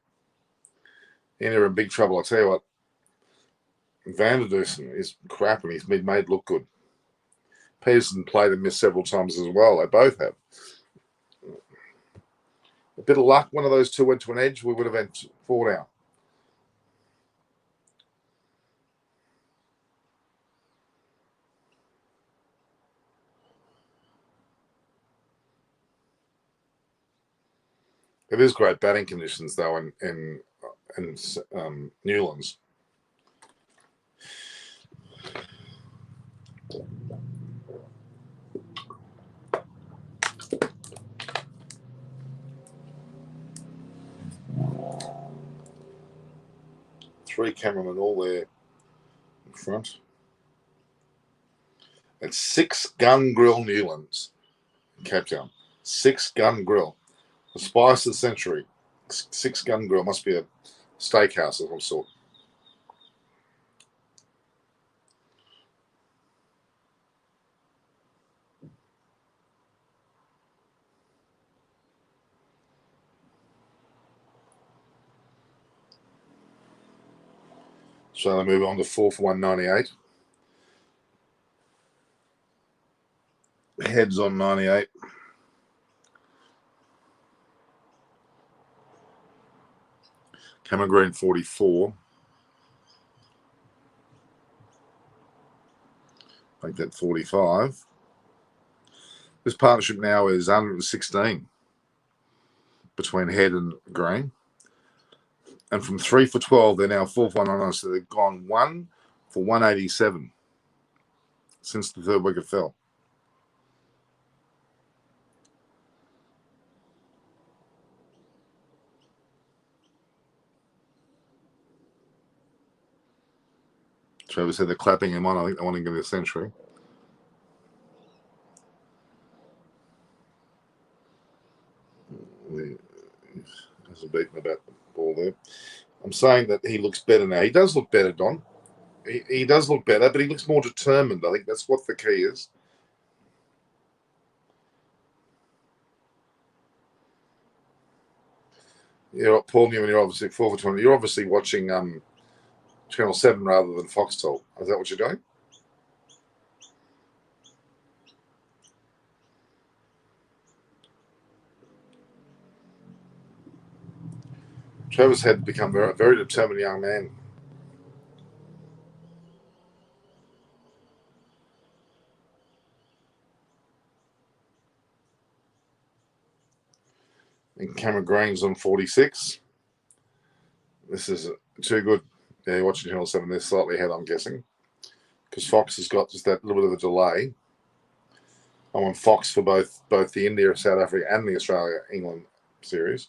India are in big trouble. I tell you what, Van der Dusen is crap, and he's been made look good. Peterson played and missed several times as well. They both have. A bit of luck. One of those two went to an edge. We would have had 4 down. It is great batting conditions, though, in Newlands. Three cameramen all there in front. It's 6 gun grill Newlands, Cape Town. 6 gun grill. The spice of the century. 6 gun grill must be a steakhouse of some sort. So they move on to 4 for 198. Heads on 98. Cameron Green 44. Make that 45. This partnership now is 116 between Head and Green. And from 3 for 12, they're now 4 for 199. So they've gone 1 for 187 since the third wicket fell. Trevor said they're clapping him on. I think they want to give him a century. There's a beating about the ball there. I'm saying that he looks better now. He does look better, Don. He does look better, but he looks more determined. I think that's what the key is. Yeah, Paul Newman, you're obviously 4 for 20. You're obviously watching Channel 7 rather than Foxtel. Is that what you're doing? Travis had become a very determined young man. And Cameron Green's on 46. This is too good. Yeah, you're watching Channel 7. They're slightly ahead, I'm guessing. Because Fox has got just that little bit of a delay. I'm on Fox for both the India, South Africa, and the Australia-England series.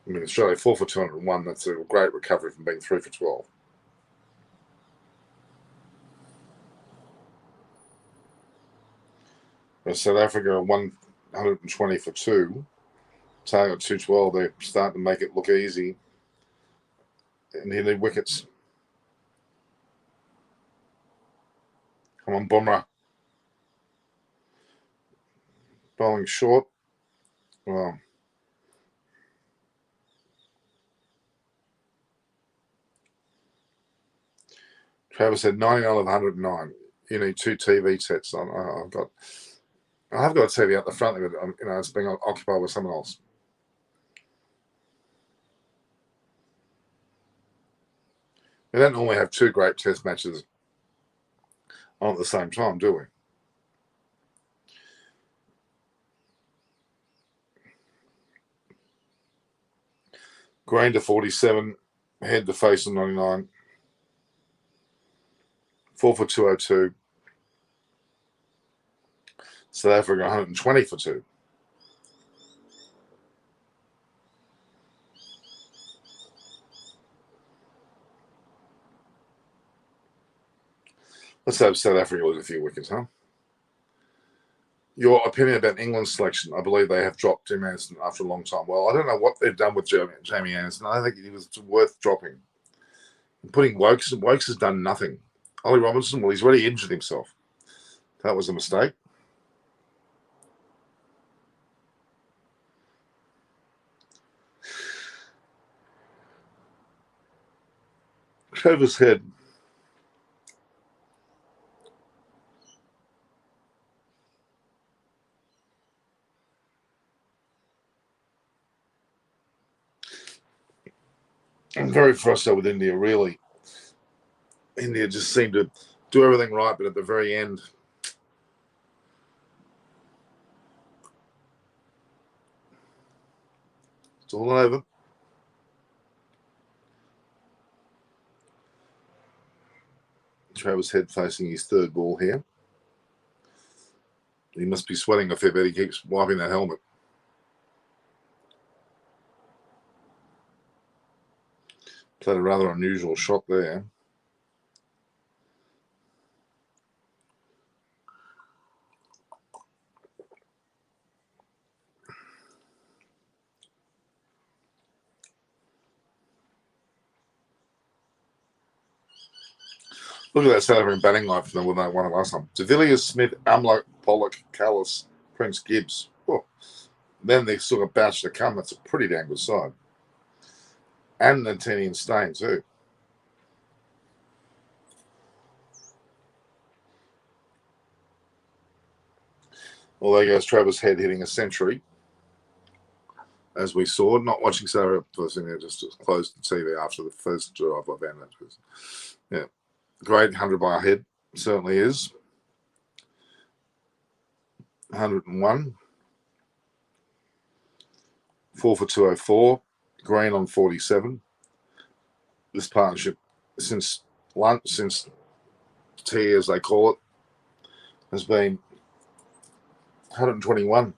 I mean, Australia 4 for 201. That's a great recovery from being 3 for 12. Whereas South Africa 120 for 2. Target 212. They're starting to make it look easy. And they need wickets. Come on, Bumrah. Bowling short. Well, Travis said 99 of 109. You need 2 TV sets. I've got a TV out the front of it. It's being occupied with someone else. We don't normally have 2 great test matches on at the same time, do we? Green to 47, Head to face on 99. 4 for 202. South Africa 120 for 2. Let's hope South Africa lose a few wickets, huh? Your opinion about England's selection? I believe they have dropped Jim Anderson after a long time. Well, I don't know what they've done with Jamie Anderson. I don't think he was worth dropping. Putting Wokes has done nothing. Ollie Robinson, well, he's already injured himself. That was a mistake. Trevor's Head. I'm very frustrated with India, really. India just seemed to do everything right, but at the very end, it's all over. Trevor's Head facing his third ball here. He must be sweating a fair bit. He keeps wiping that helmet. Played a rather unusual shot there. Look at that South African batting line for them with that one last time. De Villiers, Smith, Amlo, Pollock, Callis, Prince Gibbs. Oh. Then they sort of batch to come. That's a pretty damn good side. And Nantini and Stain too. Well, there goes Travis Head hitting a century, as we saw. Not watching Sarah first thing there, just closed the TV after the first drive by Van Ness. Yeah, great 100 by Head, certainly is. 101. 4 for 204. Green on 47. This partnership, since lunch, since tea as they call it, has been 121.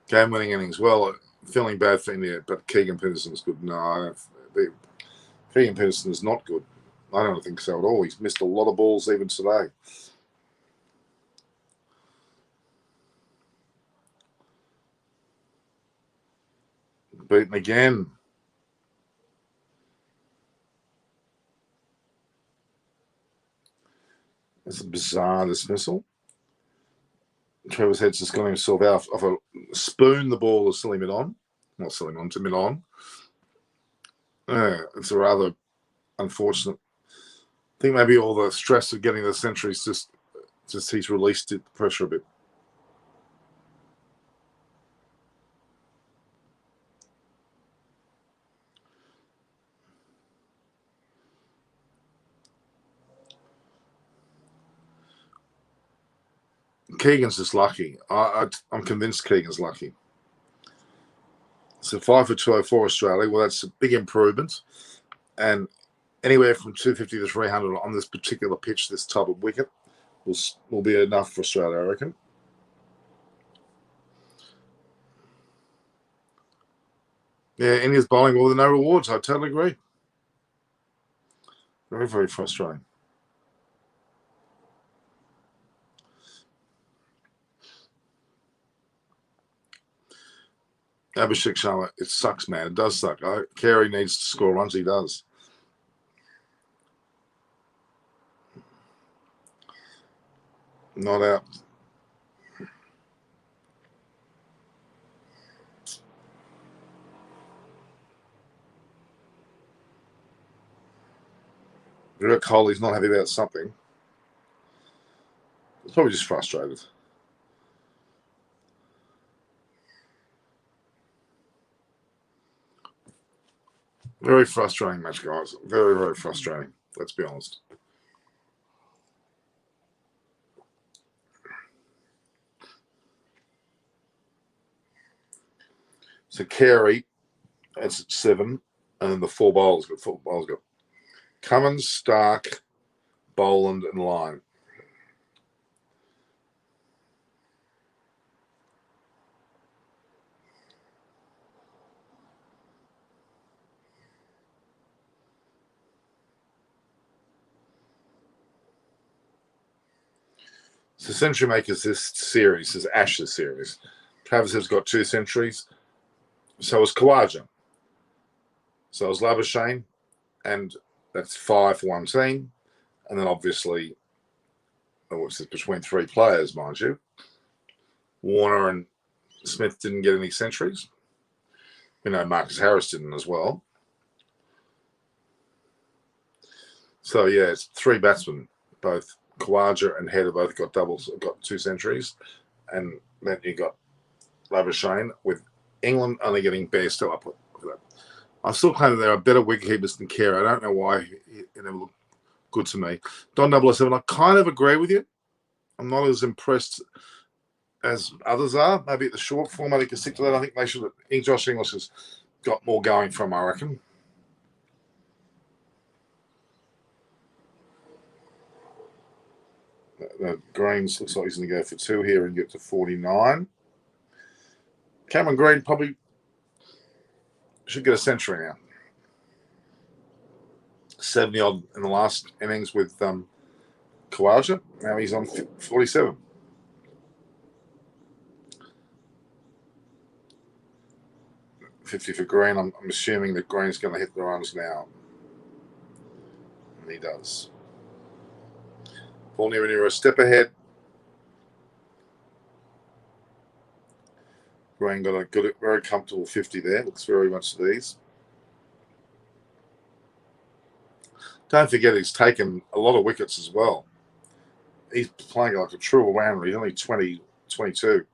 Game-winning innings. Well, feeling bad for India, but Keegan Peterson's good. No, I don't. Keegan Peterson is not good. I don't think so at all. He's missed a lot of balls even today. Beaten again. It's a bizarre dismissal. Trevor's Head's just got himself out of a spoon the ball to silly mid on. Not silly on, to mid on. It's a rather unfortunate. I think maybe all the stress of getting the centuries just he's released the pressure a bit. Keegan's just lucky. I'm convinced Keegan's lucky. So 5 for 204 Australia. Well, that's a big improvement. And anywhere from 250 to 300 on this particular pitch, this type of wicket, will be enough for Australia, I reckon. Yeah, India's bowling well with no rewards. I totally agree. Very, very frustrating. Abhishek Sharma, it sucks, man. It does suck. Carey needs to score runs. He does. Not out. Virat Kohli's not happy about something. He's probably just frustrated. Very frustrating match, guys. Very, very frustrating. Let's be honest. So Carey, that's at 7, and then the four bowlers got Cummins, Stark, Boland, and Lyon. So century makers this series is Ashes series. Travis has got 2 centuries. So is Khawaja. So is Labuschagne, and that's 5 for one team. And then obviously, it's between 3 players, mind you. Warner and Smith didn't get any centuries. Marcus Harris didn't as well. So yeah, it's 3 batsmen, both Khawaja and Head have both got doubles, got 2 centuries, and then you got Labuschagne with England only getting Bairstow up for that. I still claim that there are better wicketkeepers than Carey. I don't know why he never looked good to me. Don 007, I kind of agree with you. I'm not as impressed as others are. Maybe at the short format, he can stick to that. I think they should. Josh English has got more going from, I reckon. Greens looks like he's going to go for 2 here and get to 49. Cameron Green probably should get a century now. 70 odd in the last innings with Khawaja. Now he's on 47. $50 for Green. I'm assuming that Green's going to hit the runs now. And he does. Paul near a step ahead. Green got a good, very comfortable 50 there. Looks very much to these. Don't forget he's taken a lot of wickets as well. He's playing like a true all-rounder. He's only 20, 22. Or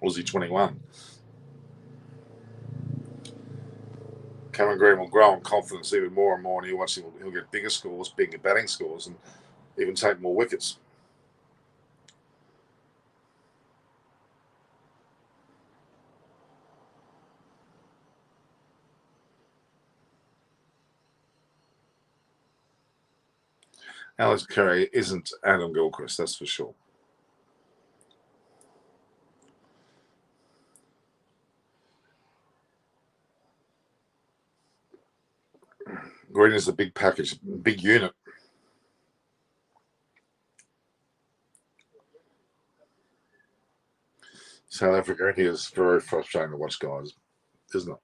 was he 21? Cameron Green will grow in confidence even more and more, and he'll get bigger scores, bigger batting scores, and even take more wickets. Alex Carey isn't Adam Gilchrist, that's for sure. Green is a big package, big unit. South Africa is very frustrating to watch, guys, isn't it?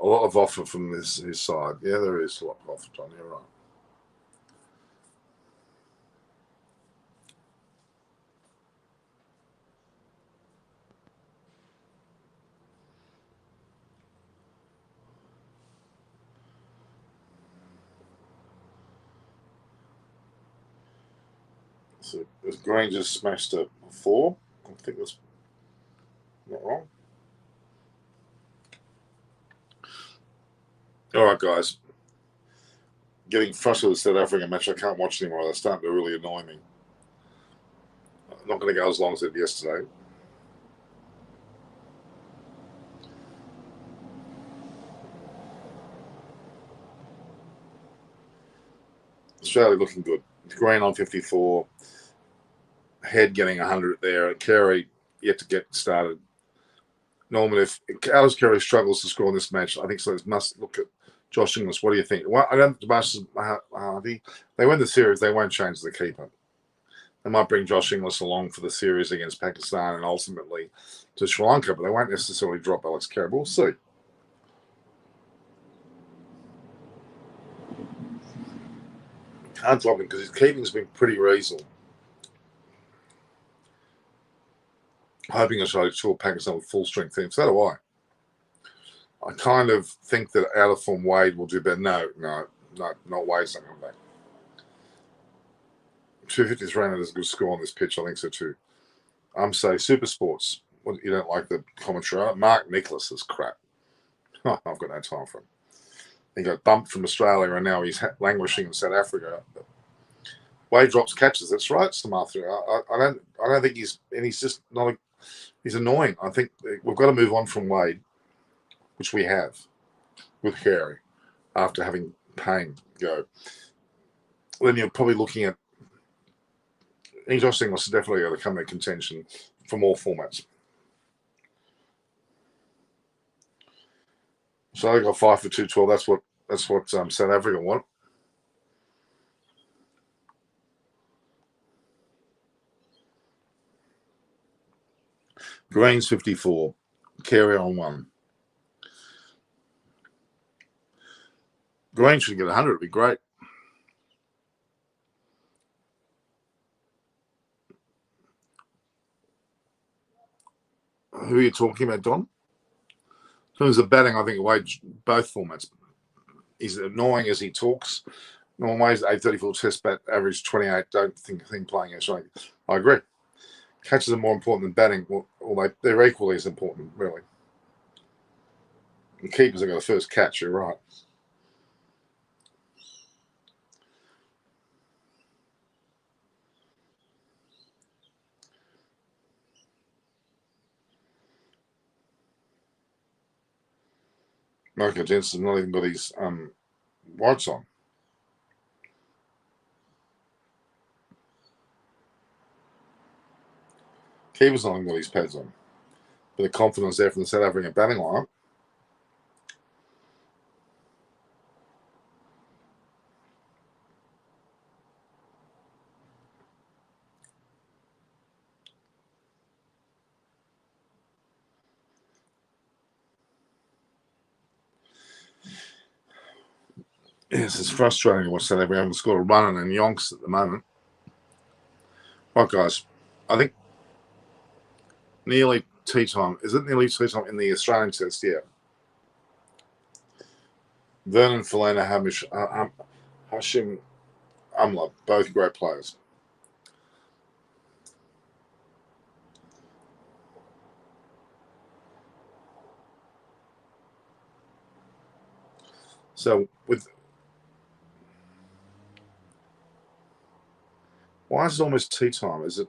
A lot of offer from his side. Yeah, there is a lot of offer, John. You're right. So Green just smashed a 4. I think that's not wrong. All right, guys. Getting frustrated with the South African match. I can't watch anymore. They're starting to really annoy me. I'm not going to go as long as I did yesterday. Australia looking good. Green on 54. Head getting 100 there. Carey yet to get started. Norman, if Alex Carey struggles to score in this match, I think so. Must look at Josh Inglis. What do you think? Well, I don't think they win the series. They won't change the keeper. They might bring Josh Inglis along for the series against Pakistan and ultimately to Sri Lanka, but they won't necessarily drop Alex Carey. We'll see. Can't drop him because his keeping's been pretty reasonable. Hoping Australia tour Pakistan with full strength team. So do I. I kind of think that out of form Wade will do better. No, not Wade's not coming back. 253 is a good score on this pitch. I think so too. Say Super Sports. You don't like the commentary? Mark Nicholas is crap. I've got no time for him. He got bumped from Australia and now he's languishing in South Africa. Wade drops catches. That's right, Samartha. I don't think he's just not. He's annoying. I think we've got to move on from Wade, which we have with Carey after having Payne go. Then you're probably looking at Josh Inglis is definitely going to come in contention from all formats. So they got 5 for 212. That's what South Africa want. Green's 54. Carey on 1. Green should get 100. It'd be great. Who are you talking about, Don? In terms of batting, I think Wade both formats. He's annoying as he talks. Normally, 834 test bat, average 28. Don't think playing Australia. I agree. Catches are more important than batting. Well, they're equally as important, really. And keepers have got the first catch. You're right. Michael Jensen's not even got his whites on. Keeper's not even got his pads on. Bit of confidence there from the South African batting lineup. Yes, it's frustrating to watch South Africa haven't scored a run in Yonks at the moment. Right, guys, I think nearly tea time. Is it nearly tea time in the Australian test? Yeah. Vernon Felina, Hashim Amla, both great players. So why is it almost tea time? Is it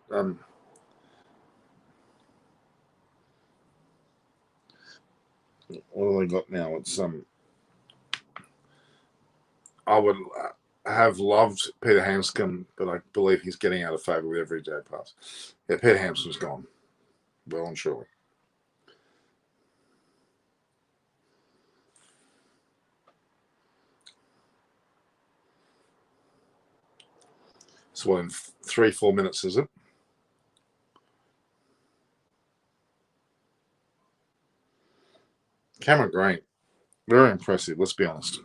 what have they got now? It's I would have loved Peter Hanscom, but I believe he's getting out of favour with every day pass. Yeah, Peter Hanscom's gone. Well and truly. So what, in 3-4 minutes, is it? Cameron Green, very impressive, let's be honest.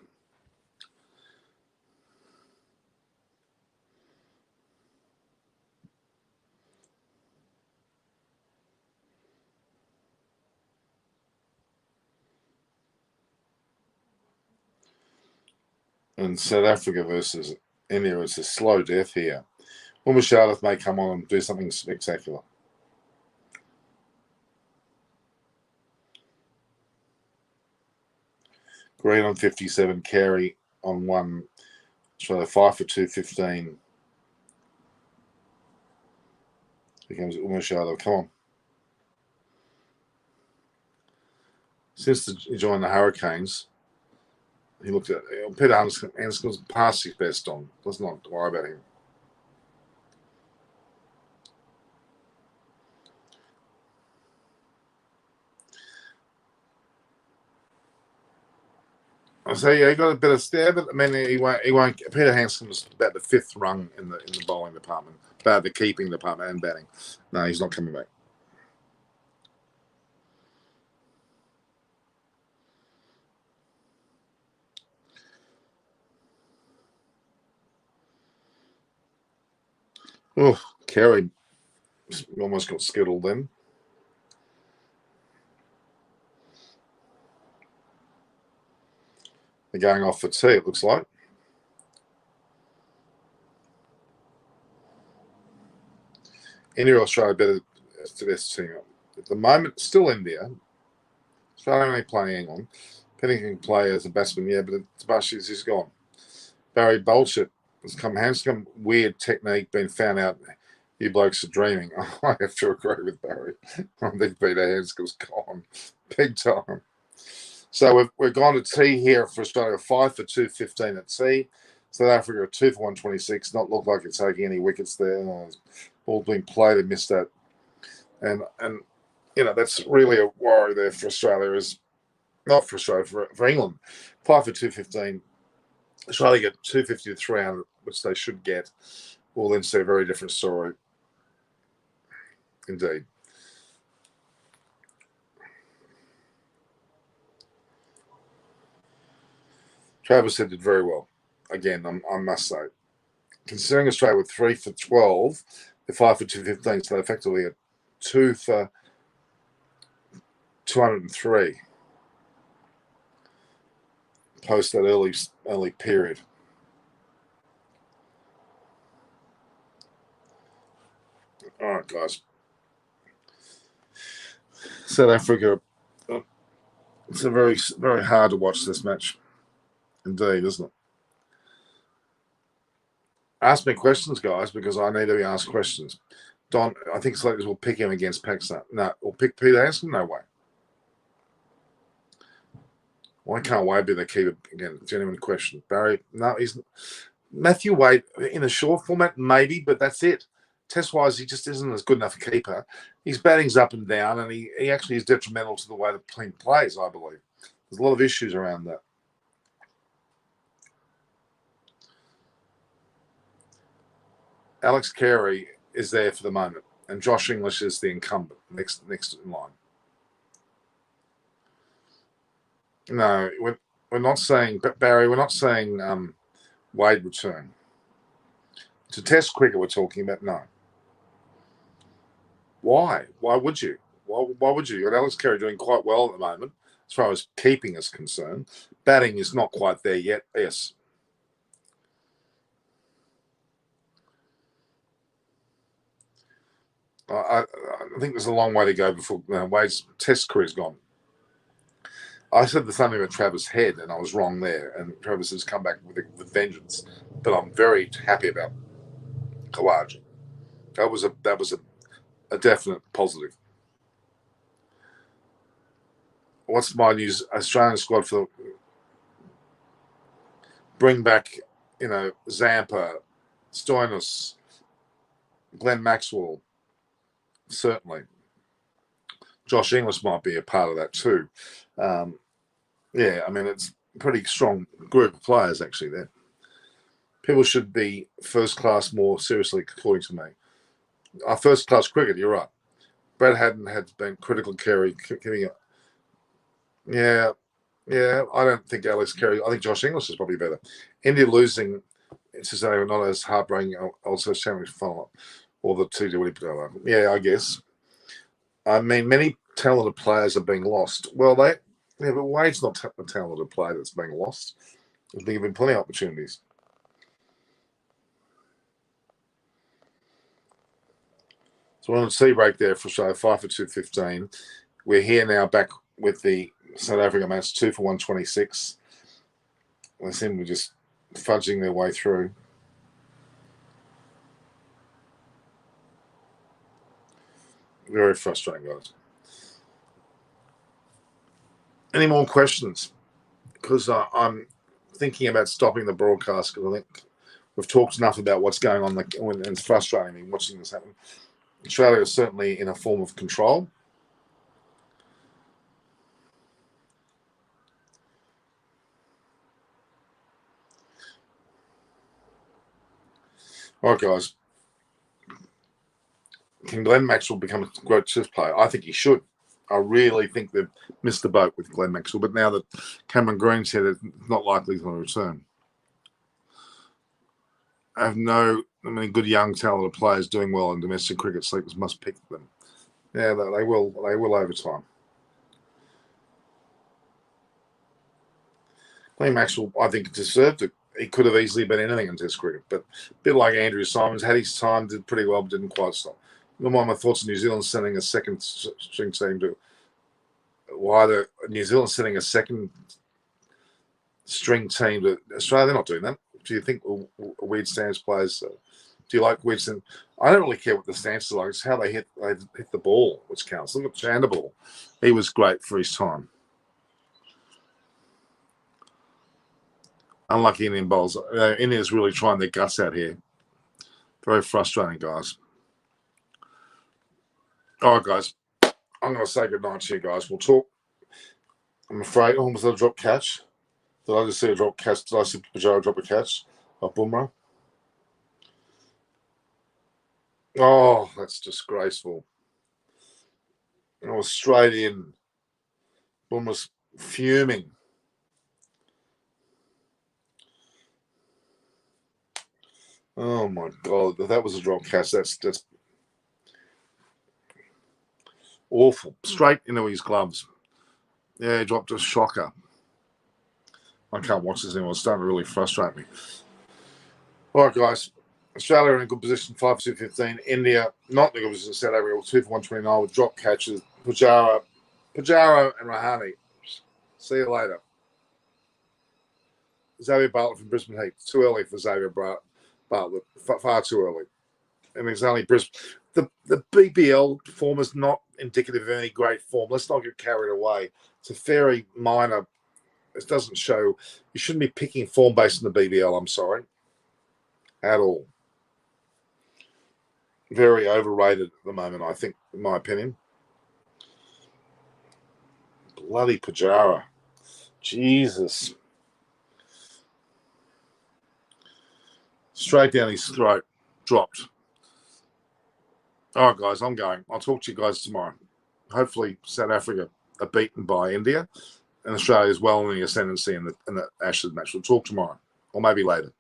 And South Africa versus India, it's a slow death here. Mashardov may come on and do something spectacular. Green on 57, Carey on 1. So 5 for 215. Here comes Mashardov. Come on. Since he joined the Hurricanes, he looked at Peter Hanscom's past his best on. Let's not worry about him. I say, yeah, he got a better stab, but I mean, he won't. Peter Hanscom's about the 5th rung in the bowling department, about the keeping department and batting. No, he's not coming back. Oh, Carey almost got skittled then. They're going off for tea, it looks like. India or Australia better to best team. At the moment, still India. Australia only playing England. Penny can play as a batsman, yeah, but Tabashi's is gone. Barry Bolchett has come Hanscom, weird technique, been found out. You blokes are dreaming. I have to agree with Barry. I think Peter Hanscom's gone big time. So we've gone to tea here for Australia, 5 for 215 at tea. South Africa 2 for 126. Not look like it's taking any wickets there. Ball being played and missed that. And you know, that's really a worry there for Australia. Is not for Australia, for England. 5 for 215. Australia get 250 to 300, which they should get. We'll then see a very different story. Indeed. Travis said did very well. Again, I must say. Considering Australia with 3 for 12, they're 5 for 215, so they effectively at 2 for 203 post that early period. All right, guys. South Africa. It's a very, very hard to watch this match. Indeed, isn't it? Ask me questions, guys, because I need to be asked questions. Don, I think selectors will pick him against Pakistan. No, we'll pick Peter Hanscom? No way. Why can't Wade be the keeper? Again, genuine question. Barry, no, he's Matthew Wade in the short format, maybe, but that's it. Test-wise, he just isn't as good enough a keeper. His batting's up and down, and he actually is detrimental to the way the team plays, I believe. There's a lot of issues around that. Alex Carey is there for the moment, and Josh English is the incumbent next in line. No, we're not saying, but Barry, we're not saying Wade return. To test cricket, we're talking about no. Why? Why would you? Why would you? You've got Alex Carey doing quite well at the moment, as far as keeping is concerned. Batting is not quite there yet. Yes. I think there's a long way to go before Wade's Test career's gone. I said the same thing about Travis Head, and I was wrong there. And Travis has come back with vengeance. But I'm very happy about Kawaja. That was a definite positive. What's my news? Australian squad for bring back, Zampa, Stoinis, Glenn Maxwell, certainly. Josh Inglis might be a part of that too. It's a pretty strong group of players actually there. People should be first class more seriously, according to me. First class cricket, you're right. Brad Haddon had been critical Carey giving it. Yeah, I don't think Alex Carey. I think Josh Inglis is probably better. India losing, it's to say, not as heartbreaking. Also, Championship final or the T20. Yeah, I guess. I mean, many talented players are being lost. Well, but Wade's not a talented player that's being lost. He's been given plenty of opportunities. So we're on a tea break there for show 5 for 2:15. We're here now back with the South Africa match 2 for 126. They seem to be just fudging their way through. Very frustrating, guys. Any more questions? Because I'm thinking about stopping the broadcast because I think we've talked enough about what's going on and it's frustrating me watching this happen. Australia is certainly in a form of control. All right, guys. Can Glenn Maxwell become a great Test player? I think he should. I really think they've missed the boat with Glenn Maxwell. But now that Cameron Green said it's not likely he's going to return. I have good young talented players doing well in domestic cricket. Sleepers must pick them. Yeah, they will. They will over time. Glenn Maxwell, I think, deserved it. He could have easily been anything in Test cricket, but a bit like Andrew Simons, had his time, did pretty well, but didn't quite stop. My thoughts on New Zealand sending a second string team to New Zealand sending a second string team to Australia. They're not doing that. Do you think weird stance players? Do you like weird stance? I don't really care what the stance is like. It's how they hit the ball, which counts. Look at Chandimal. He was great for his time. Unlucky Indian bowls. India's really trying their guts out here. Very frustrating, guys. All right, guys. I'm going to say goodnight to you guys. We'll talk. I'm afraid. Was that a drop catch? Did I just see a drop catch? Did I see Pajaro drop a catch of Bumrah? Oh, that's disgraceful. I was straight in. Bumrah's fuming. Oh my God, that was a drop catch. That's awful. Straight into his gloves. Yeah, he dropped a shocker. I can't watch this anymore. It's starting to really frustrate me. All right, guys. Australia in a good position, 5 for 215. India, not in a good position. South Africa, 2 for 129 with drop catches. Pujara and Rahane. See you later. Xavier Bartlett from Brisbane Heat. Too early for Xavier Bartlett. Far too early. And it's only Brisbane. The BBL form is not indicative of any great form. Let's not get carried away. It's a very minor. It doesn't show. You shouldn't be picking form based on the BBL. I'm sorry. At all. Very overrated at the moment, I think, in my opinion. Bloody Pujara. Jesus. Straight down his throat. Dropped. All right, guys, I'm going. I'll talk to you guys tomorrow. Hopefully, South Africa are beaten by India, and Australia is well in the ascendancy in the Ashes match. We'll talk tomorrow, or maybe later.